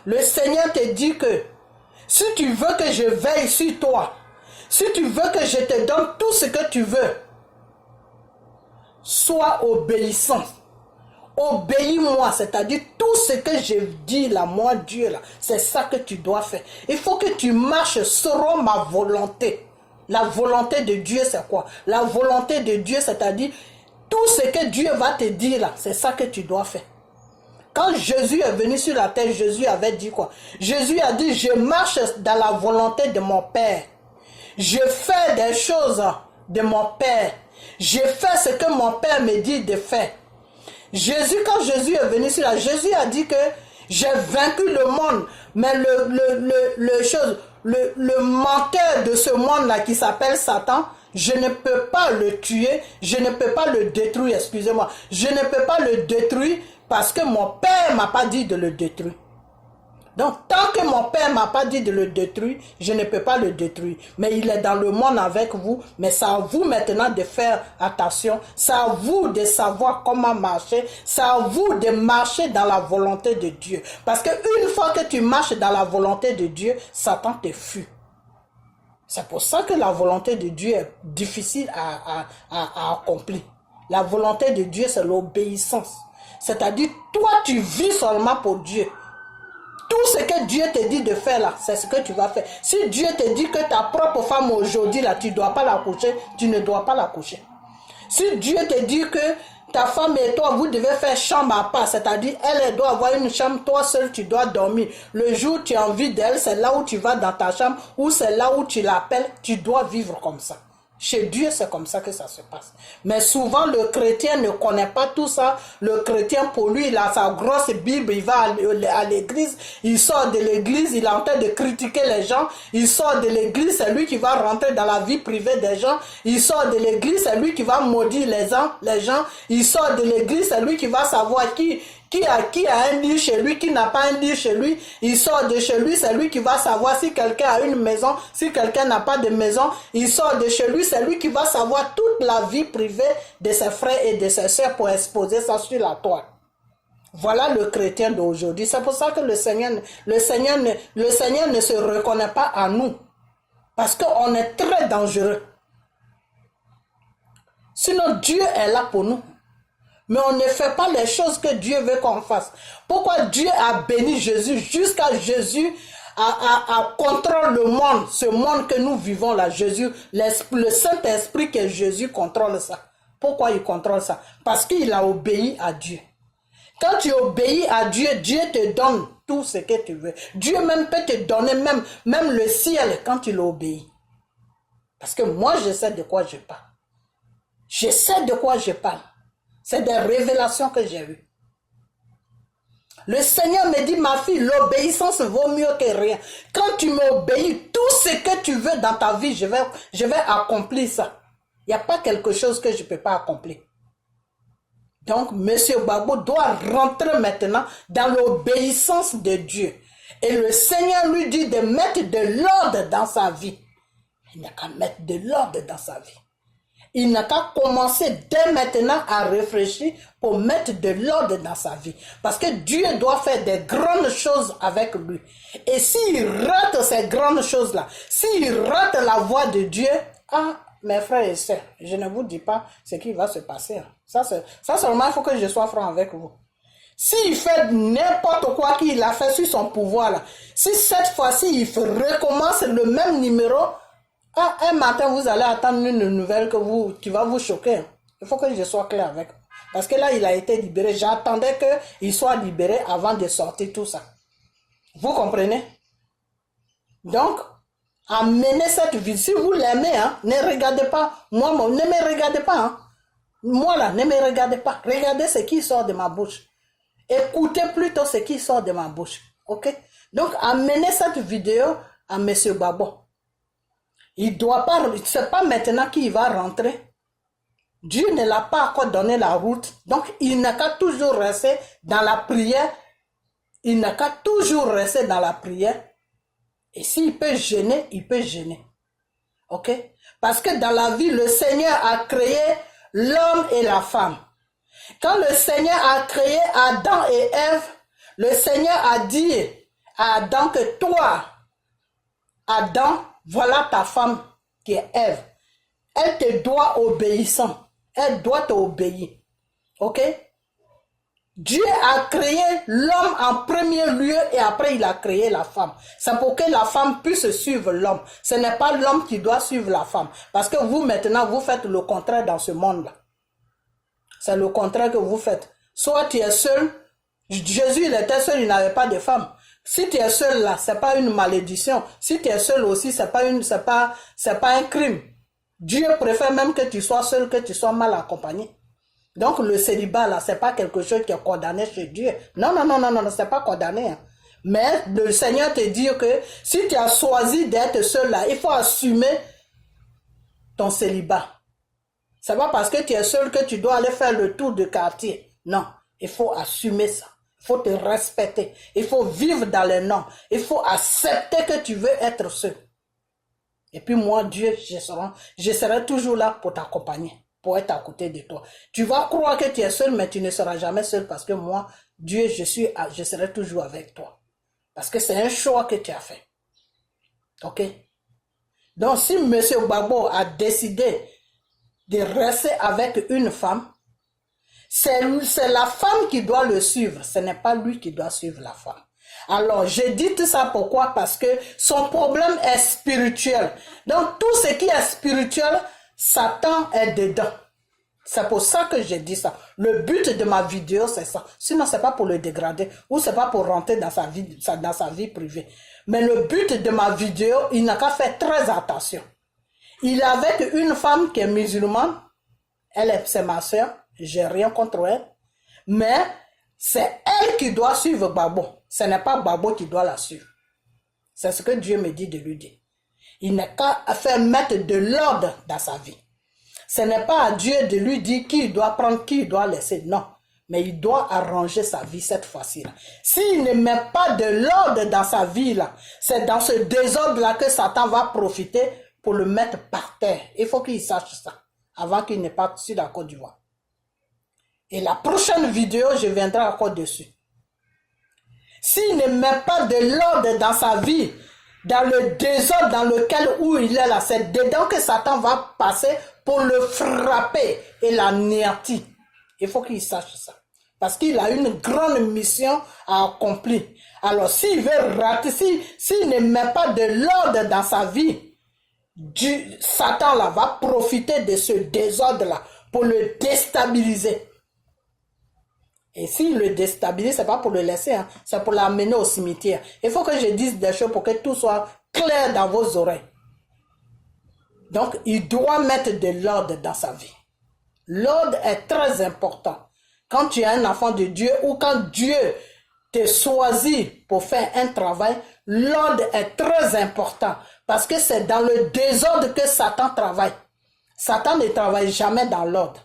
Le Seigneur te dit que si tu veux que je veille sur toi, si tu veux que je te donne tout ce que tu veux, sois obéissant. Obéis-moi, c'est-à-dire tout ce que je dis là, moi Dieu là, c'est ça que tu dois faire. Il faut que tu marches selon ma volonté. La volonté de Dieu c'est quoi? La volonté de Dieu, c'est-à-dire tout ce que Dieu va te dire là, c'est ça que tu dois faire. Quand Jésus est venu sur la terre, Jésus avait dit quoi? Jésus a dit, je marche dans la volonté de mon Père. Je fais des choses de mon Père. Je fais ce que mon Père me dit de faire. Jésus, quand Jésus est venu sur la, Jésus a dit que j'ai vaincu le monde, mais le menteur de ce monde-là qui s'appelle Satan, je ne peux pas le tuer, je ne peux pas le détruire, excusez-moi, je ne peux pas le détruire parce que mon Père m'a pas dit de le détruire. Donc, tant que mon Père m'a pas dit de le détruire, je ne peux pas le détruire. Mais il est dans le monde avec vous. Mais c'est à vous maintenant de faire attention. C'est à vous de savoir comment marcher. C'est à vous de marcher dans la volonté de Dieu. Parce qu'une fois que tu marches dans la volonté de Dieu, Satan te fuit. C'est pour ça que la volonté de Dieu est difficile à accomplir. La volonté de Dieu, c'est l'obéissance. C'est-à-dire, toi, tu vis seulement pour Dieu. Tout ce que Dieu te dit de faire là, c'est ce que tu vas faire. Si Dieu te dit que ta propre femme aujourd'hui là, tu ne dois pas la coucher, tu ne dois pas la coucher. Si Dieu te dit que ta femme et toi, vous devez faire chambre à part, c'est-à-dire elle doit avoir une chambre, toi seul tu dois dormir. Le jour où tu as envie d'elle, c'est là où tu vas dans ta chambre, ou c'est là où tu l'appelles, tu dois vivre comme ça. Chez Dieu, c'est comme ça que ça se passe. Mais souvent, le chrétien ne connaît pas tout ça. Le chrétien, pour lui, il a sa grosse Bible, il va à l'église, il sort de l'église, il est en train de critiquer les gens. Il sort de l'église, c'est lui qui va rentrer dans la vie privée des gens. Il sort de l'église, c'est lui qui va maudire les gens. Il sort de l'église, c'est lui qui va savoir qui a un lit chez lui, qui n'a pas un lit chez lui. Il sort de chez lui, c'est lui qui va savoir si quelqu'un a une maison, si quelqu'un n'a pas de maison. Il sort de chez lui, c'est lui qui va savoir toute la vie privée de ses frères et de ses sœurs pour exposer ça sur la toile. Voilà le chrétien d'aujourd'hui. C'est pour ça que le Seigneur ne se reconnaît pas à nous. Parce qu'on est très dangereux. Sinon, Dieu est là pour nous. Mais on ne fait pas les choses que Dieu veut qu'on fasse. Pourquoi Dieu a béni Jésus jusqu'à Jésus à contrôle le monde, ce monde que nous vivons là, Jésus, le Saint-Esprit que Jésus contrôle ça. Pourquoi il contrôle ça? Parce qu'il a obéi à Dieu. Quand tu obéis à Dieu, Dieu te donne tout ce que tu veux. Dieu même peut te donner même le ciel quand tu l'obéis. Parce que moi, je sais de quoi je parle. Je sais de quoi je parle. C'est des révélations que j'ai eues. Le Seigneur me dit, ma fille, l'obéissance vaut mieux que rien. Quand tu m'obéis, tout ce que tu veux dans ta vie, je vais accomplir ça. Il n'y a pas quelque chose que je ne peux pas accomplir. Donc, M. Gbagbo doit rentrer maintenant dans l'obéissance de Dieu. Et le Seigneur lui dit de mettre de l'ordre dans sa vie. Il n'y a qu'à mettre de l'ordre dans sa vie. il n'a qu'à commencer dès maintenant à réfléchir pour mettre de l'ordre dans sa vie. Parce que Dieu doit faire des grandes choses avec lui. Et s'il rate ces grandes choses-là, s'il rate la voie de Dieu, mes frères et sœurs, je ne vous dis pas ce qui va se passer. Ça seulement, il faut que je sois franc avec vous. S'il fait n'importe quoi qu'il a fait sur son pouvoir, là, si cette fois-ci, il recommence le même numéro, un matin, vous allez attendre une nouvelle qui va vous choquer. Il faut que je sois clair avec vous. Parce que là, il a été libéré. J'attendais qu'il soit libéré avant de sortir tout ça. Vous comprenez? Donc, amenez cette vie. Si vous l'aimez, ne regardez pas. Moi, ne me regardez pas. Moi, là, ne me regardez pas. Regardez ce qui sort de ma bouche. Écoutez plutôt ce qui sort de ma bouche. Ok? Donc, amenez cette vidéo à M. Babo. Il doit pas, c'est pas maintenant qu'il va rentrer. Dieu ne l'a pas encore donné la route. Donc, il n'a qu'à toujours rester dans la prière. Il n'a qu'à toujours rester dans la prière. Et s'il peut gêner, il peut gêner. Ok? Parce que dans la vie, le Seigneur a créé l'homme et la femme. Quand le Seigneur a créé Adam et Ève, le Seigneur a dit à Adam que toi, Adam, voilà ta femme qui est Ève. Elle te doit obéissant. Elle doit t'obéir. Ok? Dieu a créé l'homme en premier lieu et après il a créé la femme. C'est pour que la femme puisse suivre l'homme. Ce n'est pas l'homme qui doit suivre la femme. Parce que vous maintenant, vous faites le contraire dans ce monde-là. C'est le contraire que vous faites. Soit tu es seul. Jésus, il était seul, il n'avait pas de femme. Si tu es seul là, c'est pas une malédiction. Si tu es seul aussi, c'est pas un crime. Dieu préfère même que tu sois seul que tu sois mal accompagné. Donc le célibat là, c'est pas quelque chose qui est condamné chez Dieu. Non, c'est pas condamné. Mais le Seigneur te dit que si tu as choisi d'être seul là, il faut assumer ton célibat. C'est pas parce que tu es seul que tu dois aller faire le tour du quartier. Non, il faut assumer ça. Il faut te respecter. Il faut vivre dans les normes. Il faut accepter que tu veux être seul. Et puis moi, Dieu, je serai toujours là pour t'accompagner, pour être à côté de toi. Tu vas croire que tu es seul, mais tu ne seras jamais seul parce que moi, Dieu, je serai toujours avec toi. Parce que c'est un choix que tu as fait. Ok? Donc, si M. Babo a décidé de rester avec une femme, c'est la femme qui doit le suivre. Ce n'est pas lui qui doit suivre la femme. Alors, je dis tout ça pourquoi? Parce que son problème est spirituel. Donc, tout ce qui est spirituel, Satan est dedans. C'est pour ça que je dis ça. Le but de ma vidéo, c'est ça. Sinon, c'est pas pour le dégrader ou c'est pas pour rentrer dans sa vie privée. Mais le but de ma vidéo, il n'a qu'à faire très attention. Il est avec une femme qui est musulmane. C'est ma soeur. J'ai rien contre elle. Mais c'est elle qui doit suivre Babo. Ce n'est pas Babo qui doit la suivre. C'est ce que Dieu me dit de lui dire. Il n'a qu'à faire mettre de l'ordre dans sa vie. Ce n'est pas à Dieu de lui dire qui il doit prendre, qui il doit laisser. Non. Mais il doit arranger sa vie cette fois-ci. S'il ne met pas de l'ordre dans sa vie, là, c'est dans ce désordre-là que Satan va profiter pour le mettre par terre. Il faut qu'il sache ça avant qu'il ne parte sur la Côte d'Ivoire. Et la prochaine vidéo, je viendrai encore dessus. S'il ne met pas de l'ordre dans sa vie, dans le désordre dans lequel où il est là, c'est dedans que Satan va passer pour le frapper et l'anéantir. Il faut qu'il sache ça. Parce qu'il a une grande mission à accomplir. Alors s'il veut rater, s'il ne met pas de l'ordre dans sa vie, Satan là va profiter de ce désordre-là pour le déstabiliser. Et s'il le déstabilise, c'est pas pour le laisser, c'est pour l'amener au cimetière. Il faut que je dise des choses pour que tout soit clair dans vos oreilles. Donc, il doit mettre de l'ordre dans sa vie. L'ordre est très important. Quand tu es un enfant de Dieu ou quand Dieu te choisit pour faire un travail, l'ordre est très important. Parce que c'est dans le désordre que Satan travaille. Satan ne travaille jamais dans l'ordre.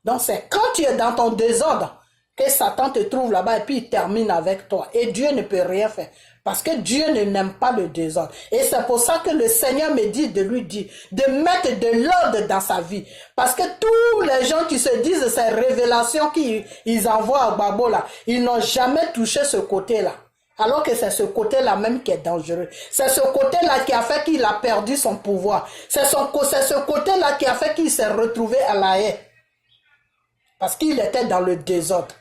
Donc, c'est quand tu es dans ton désordre que Satan te trouve là-bas et puis il termine avec toi. Et Dieu ne peut rien faire. Parce que Dieu n'aime pas le désordre. Et c'est pour ça que le Seigneur me dit de lui dire, de mettre de l'ordre dans sa vie. Parce que tous les gens qui se disent ces révélations qu'ils envoient à Babo là, ils n'ont jamais touché ce côté-là. Alors que c'est ce côté-là même qui est dangereux. C'est ce côté-là qui a fait qu'il a perdu son pouvoir. C'est ce côté-là qui a fait qu'il s'est retrouvé à la haie. Parce qu'il était dans le désordre.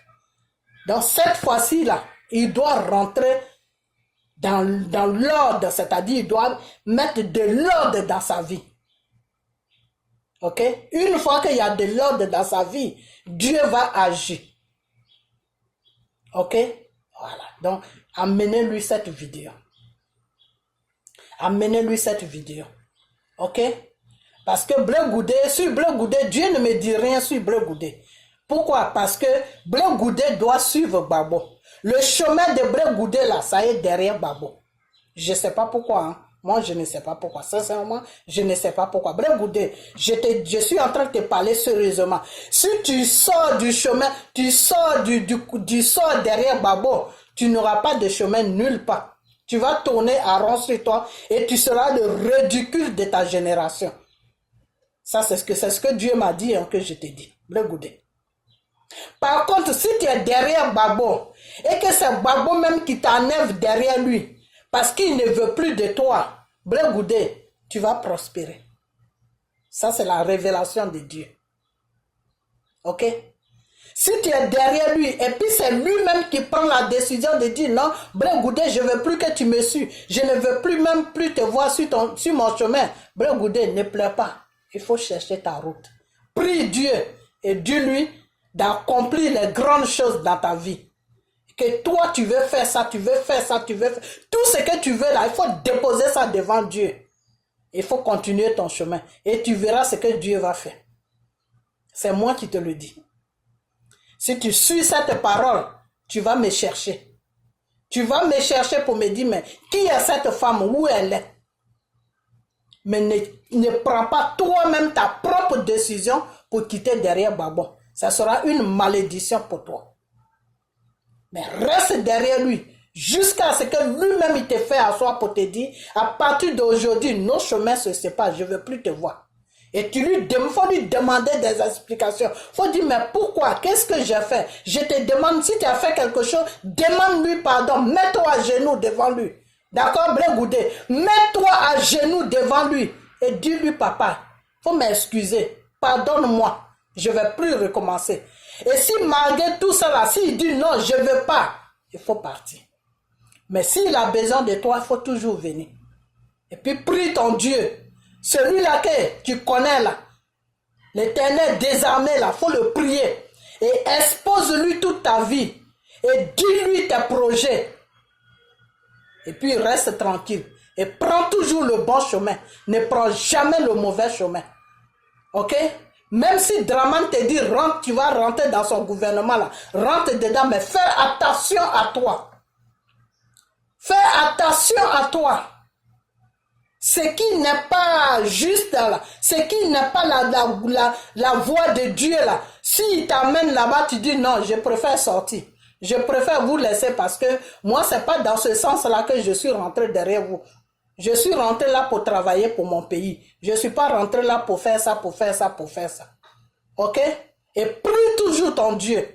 Donc cette fois-ci là, il doit rentrer dans l'ordre, c'est-à-dire il doit mettre de l'ordre dans sa vie. Ok? Une fois qu'il y a de l'ordre dans sa vie, Dieu va agir. Ok? Voilà. Donc, amenez-lui cette vidéo. Amenez-lui cette vidéo. Ok? Parce que Bleu Goudé, sur Bleu Goudé, Dieu ne me dit rien sur Bleu Goudé. Pourquoi? Parce que Bleu Goudé doit suivre Babo. Le chemin de Bleu Goudé là, ça est derrière Babo. Je ne sais pas pourquoi. Hein. Moi, je ne sais pas pourquoi. Sincèrement, je ne sais pas pourquoi. Bleu Goudé, je suis en train de te parler sérieusement. Si tu sors du chemin, tu sors du sort derrière Babo, tu n'auras pas de chemin nulle part. Tu vas tourner à rond sur toi et tu seras le ridicule de ta génération. Ça, c'est ce que Dieu m'a dit, hein, que je t'ai dit. Bleu Goudé. Par contre, si tu es derrière Babo et que c'est Babo même qui t'enlève derrière lui parce qu'il ne veut plus de toi, Bleu Goudé, tu vas prospérer. Ça, c'est la révélation de Dieu. Ok? Si tu es derrière lui et puis c'est lui-même qui prend la décision de dire non, Bleu Goudé, je ne veux plus que tu me suives. Je ne veux plus te voir sur mon chemin. Bleu Goudé, ne pleure pas. Il faut chercher ta route. Prie Dieu et dis-lui d'accomplir les grandes choses dans ta vie. Que toi, tu veux faire ça, tu veux faire ça, tu veux faire... Tout ce que tu veux là, il faut déposer ça devant Dieu. Il faut continuer ton chemin. Et tu verras ce que Dieu va faire. C'est moi qui te le dis. Si tu suis cette parole, tu vas me chercher. Tu vas me chercher pour me dire, mais qui est cette femme? Où elle est? Mais ne prends pas toi-même ta propre décision pour quitter derrière Babo. Ça sera une malédiction pour toi. Mais reste derrière lui jusqu'à ce que lui-même il te fait asseoir pour te dire, à partir d'aujourd'hui, nos chemins se séparent, je ne veux plus te voir. Et faut lui demander des explications. Il faut dire, mais pourquoi? Qu'est-ce que j'ai fait? Je te demande, si tu as fait quelque chose, demande-lui pardon. Mets-toi à genoux devant lui. D'accord, Bleu Goudé? Mets-toi à genoux devant lui. Et dis-lui, papa, il faut m'excuser. Pardonne-moi. Je ne vais plus recommencer. Et si malgré tout ça, là, s'il dit non, je ne veux pas, il faut partir. Mais s'il a besoin de toi, il faut toujours venir. Et puis prie ton Dieu. Celui-là que tu connais là, l'Éternel désarmé là, il faut le prier. Et expose-lui toute ta vie. Et dis-lui tes projets. Et puis reste tranquille. Et prends toujours le bon chemin. Ne prends jamais le mauvais chemin. Ok? Même si Draman te dit rentre, tu vas rentrer dans son gouvernement là. Rentre dedans, mais fais attention à toi. Fais attention à toi. Ce qui n'est pas juste là, ce qui n'est pas la voie de Dieu là. S'il t'amène là-bas, tu dis non, je préfère sortir. Je préfère vous laisser parce que moi, c'est pas dans ce sens-là que je suis rentré derrière vous. Je suis rentré là pour travailler pour mon pays. Je ne suis pas rentré là pour faire ça, pour faire ça, pour faire ça. Ok? Et prie toujours ton Dieu.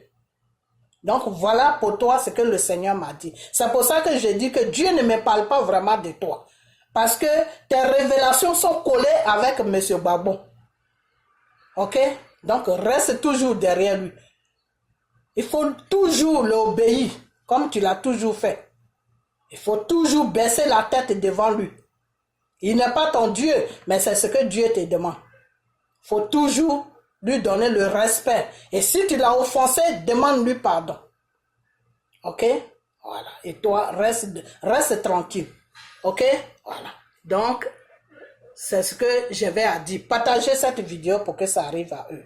Donc voilà pour toi ce que le Seigneur m'a dit. C'est pour ça que je dis que Dieu ne me parle pas vraiment de toi. Parce que tes révélations sont collées avec M. Babo. Ok? Donc reste toujours derrière lui. Il faut toujours l'obéir comme tu l'as toujours fait. Il faut toujours baisser la tête devant lui. Il n'est pas ton Dieu, mais c'est ce que Dieu te demande. Il faut toujours lui donner le respect. Et si tu l'as offensé, demande-lui pardon. Ok? Voilà. Et toi, reste tranquille. Ok? Voilà. Donc, c'est ce que j'avais à dire. Partagez cette vidéo pour que ça arrive à eux.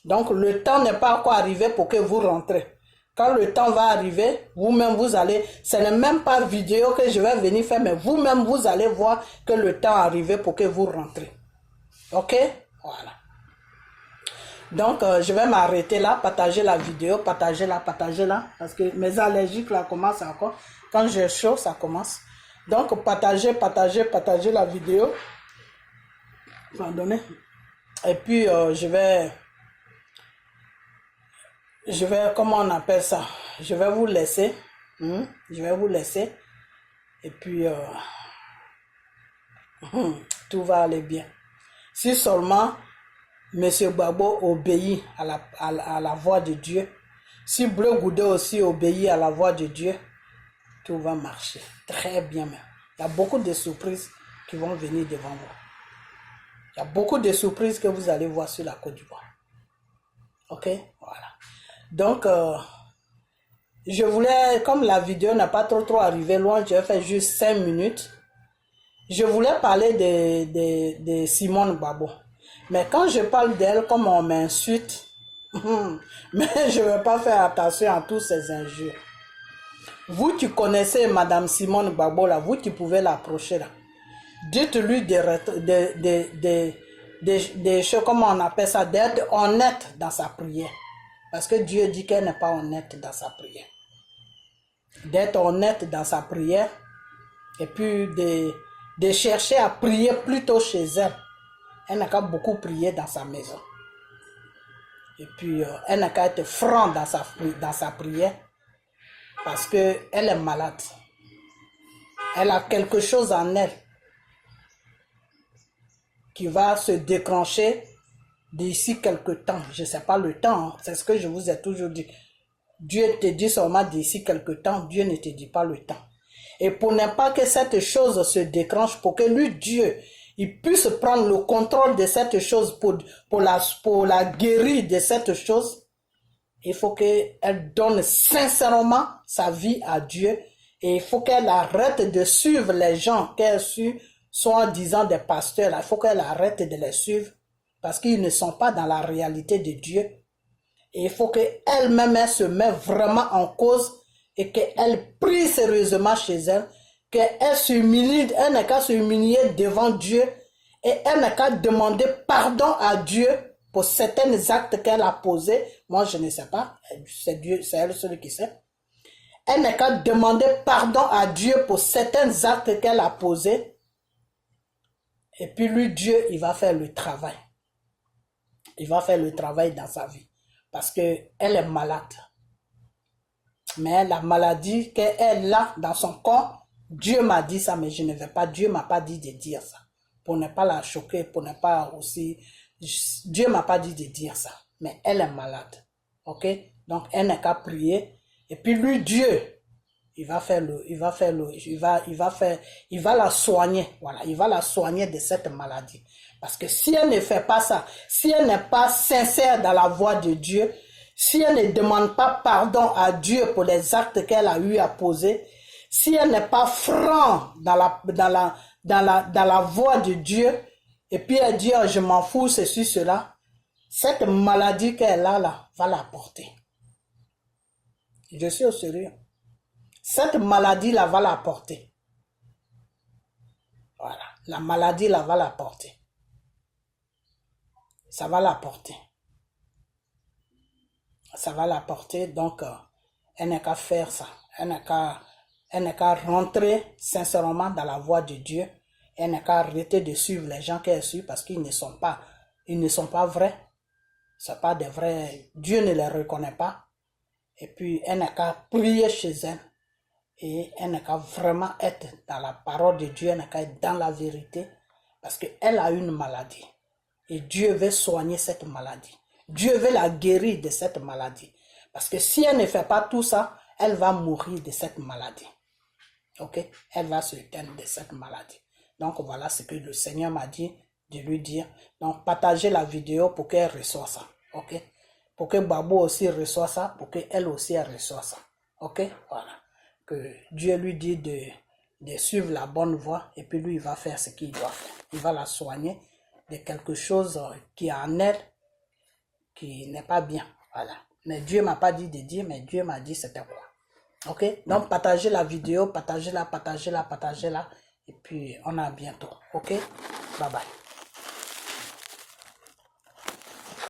Donc, le temps n'est pas encore arrivé pour que vous rentrez. Quand le temps va arriver, vous-même vous allez, ce n'est même pas vidéo que je vais venir faire, mais vous-même vous allez voir que le temps est arrivé pour que vous rentrez. Ok? Voilà. Donc, je vais m'arrêter là, partager la vidéo, partager là, parce que mes allergiques là commencent encore. Quand j'ai chaud, ça commence. Donc, partager la vidéo. Pardonnez. Et puis, je vais, comment on appelle ça? Je vais vous laisser. Je vais vous laisser. Et puis, tout va aller bien. Si seulement Monsieur Gbagbo obéit à la voix de Dieu, si Bleu Goudé aussi obéit à la voix de Dieu, tout va marcher très bien même. Il y a beaucoup de surprises qui vont venir devant vous. Il y a beaucoup de surprises que vous allez voir sur la Côte d'Ivoire. Ok, voilà. Donc, je voulais, comme la vidéo n'a pas trop arrivé loin, j'ai fait juste 5 minutes. Je voulais parler de Simone Gbagbo. Mais quand je parle d'elle, comme on m'insulte, mais je ne vais pas faire attention à tous ces injures. Vous, tu connaissez Madame Simone Gbagbo, là, vous, tu pouvez l'approcher là. Dites-lui des choses, comment on appelle ça, d'être honnête dans sa prière. Parce que Dieu dit qu'elle n'est pas honnête dans sa prière. D'être honnête dans sa prière et puis de chercher à prier plutôt chez elle. Elle n'a qu'à beaucoup prier dans sa maison. Et puis, elle n'a qu'à être franc dans sa prière parce qu'elle est malade. Elle a quelque chose en elle qui va se déclencher d'ici quelque temps. Je ne sais pas le temps, hein. C'est ce que je vous ai toujours dit. Dieu te dit seulement d'ici quelque temps, Dieu ne te dit pas le temps. Et pour ne pas que cette chose se déclenche, pour que lui, Dieu, il puisse prendre le contrôle de cette chose pour la guérir de cette chose, il faut qu'elle donne sincèrement sa vie à Dieu et il faut qu'elle arrête de suivre les gens qu'elle suit, soi-disant des pasteurs. Il faut qu'elle arrête de les suivre parce qu'ils ne sont pas dans la réalité de Dieu. Et il faut qu'elle-même se mette vraiment en cause et qu'elle prie sérieusement chez elle, qu'elle s'humilie, elle n'a qu'à s'humilier devant Dieu et elle n'a qu'à demander pardon à Dieu pour certains actes qu'elle a posés. Moi, je ne sais pas, c'est Dieu, c'est elle seule qui sait. Elle n'a qu'à demander pardon à Dieu pour certains actes qu'elle a posés. Et puis lui, Dieu, il va faire le travail. Il va faire le travail dans sa vie. Parce qu'elle est malade. Mais la maladie qu'elle a dans son corps, Dieu m'a dit ça, mais je ne vais pas, Dieu m'a pas dit de dire ça. Pour ne pas la choquer, pour ne pas aussi... Dieu m'a pas dit de dire ça. Mais elle est malade. Ok? Donc, elle n'a qu'à prier. Et puis lui, Dieu, il va la soigner. Voilà, il va la soigner de cette maladie. Parce que si elle ne fait pas ça, si elle n'est pas sincère dans la voie de Dieu, si elle ne demande pas pardon à Dieu pour les actes qu'elle a eu à poser, si elle n'est pas franc dans la voie de Dieu, et puis elle dit, oh, je m'en fous, ceci, cela, cette maladie qu'elle a là, va la porter. Je suis au sérieux. Cette maladie là va la porter. Voilà, la maladie là va la porter. Ça va la porter. Ça va la porter, donc elle n'a qu'à faire ça. Elle n'a qu'à rentrer sincèrement dans la voie de Dieu. Elle n'a qu'à arrêter de suivre les gens qu'elle suit parce qu'ils ne sont pas vrais. C'est pas des vrais. Dieu ne les reconnaît pas. Et puis elle n'a qu'à prier chez elle. Et elle n'a qu'à vraiment être dans la parole de Dieu. Elle n'a qu'à être dans la vérité. Parce qu'elle a une maladie. Et Dieu veut soigner cette maladie. Dieu veut la guérir de cette maladie. Parce que si elle ne fait pas tout ça, elle va mourir de cette maladie. Ok? Elle va se éteindre de cette maladie. Donc voilà ce que le Seigneur m'a dit de lui dire. Donc partagez la vidéo pour qu'elle reçoive ça. Ok? Pour que Gbagbo aussi reçoive ça. Pour qu'elle aussi elle reçoive ça. Ok? Voilà. Que Dieu lui dit de suivre la bonne voie. Et puis lui, il va faire ce qu'il doit faire. Il va la soigner de quelque chose qui est en elle, qui n'est pas bien. Voilà. Mais Dieu m'a pas dit de dire, mais Dieu m'a dit c'était quoi. Ok? Donc partagez la vidéo, partagez-la. Et puis on a bientôt. Ok? Bye bye.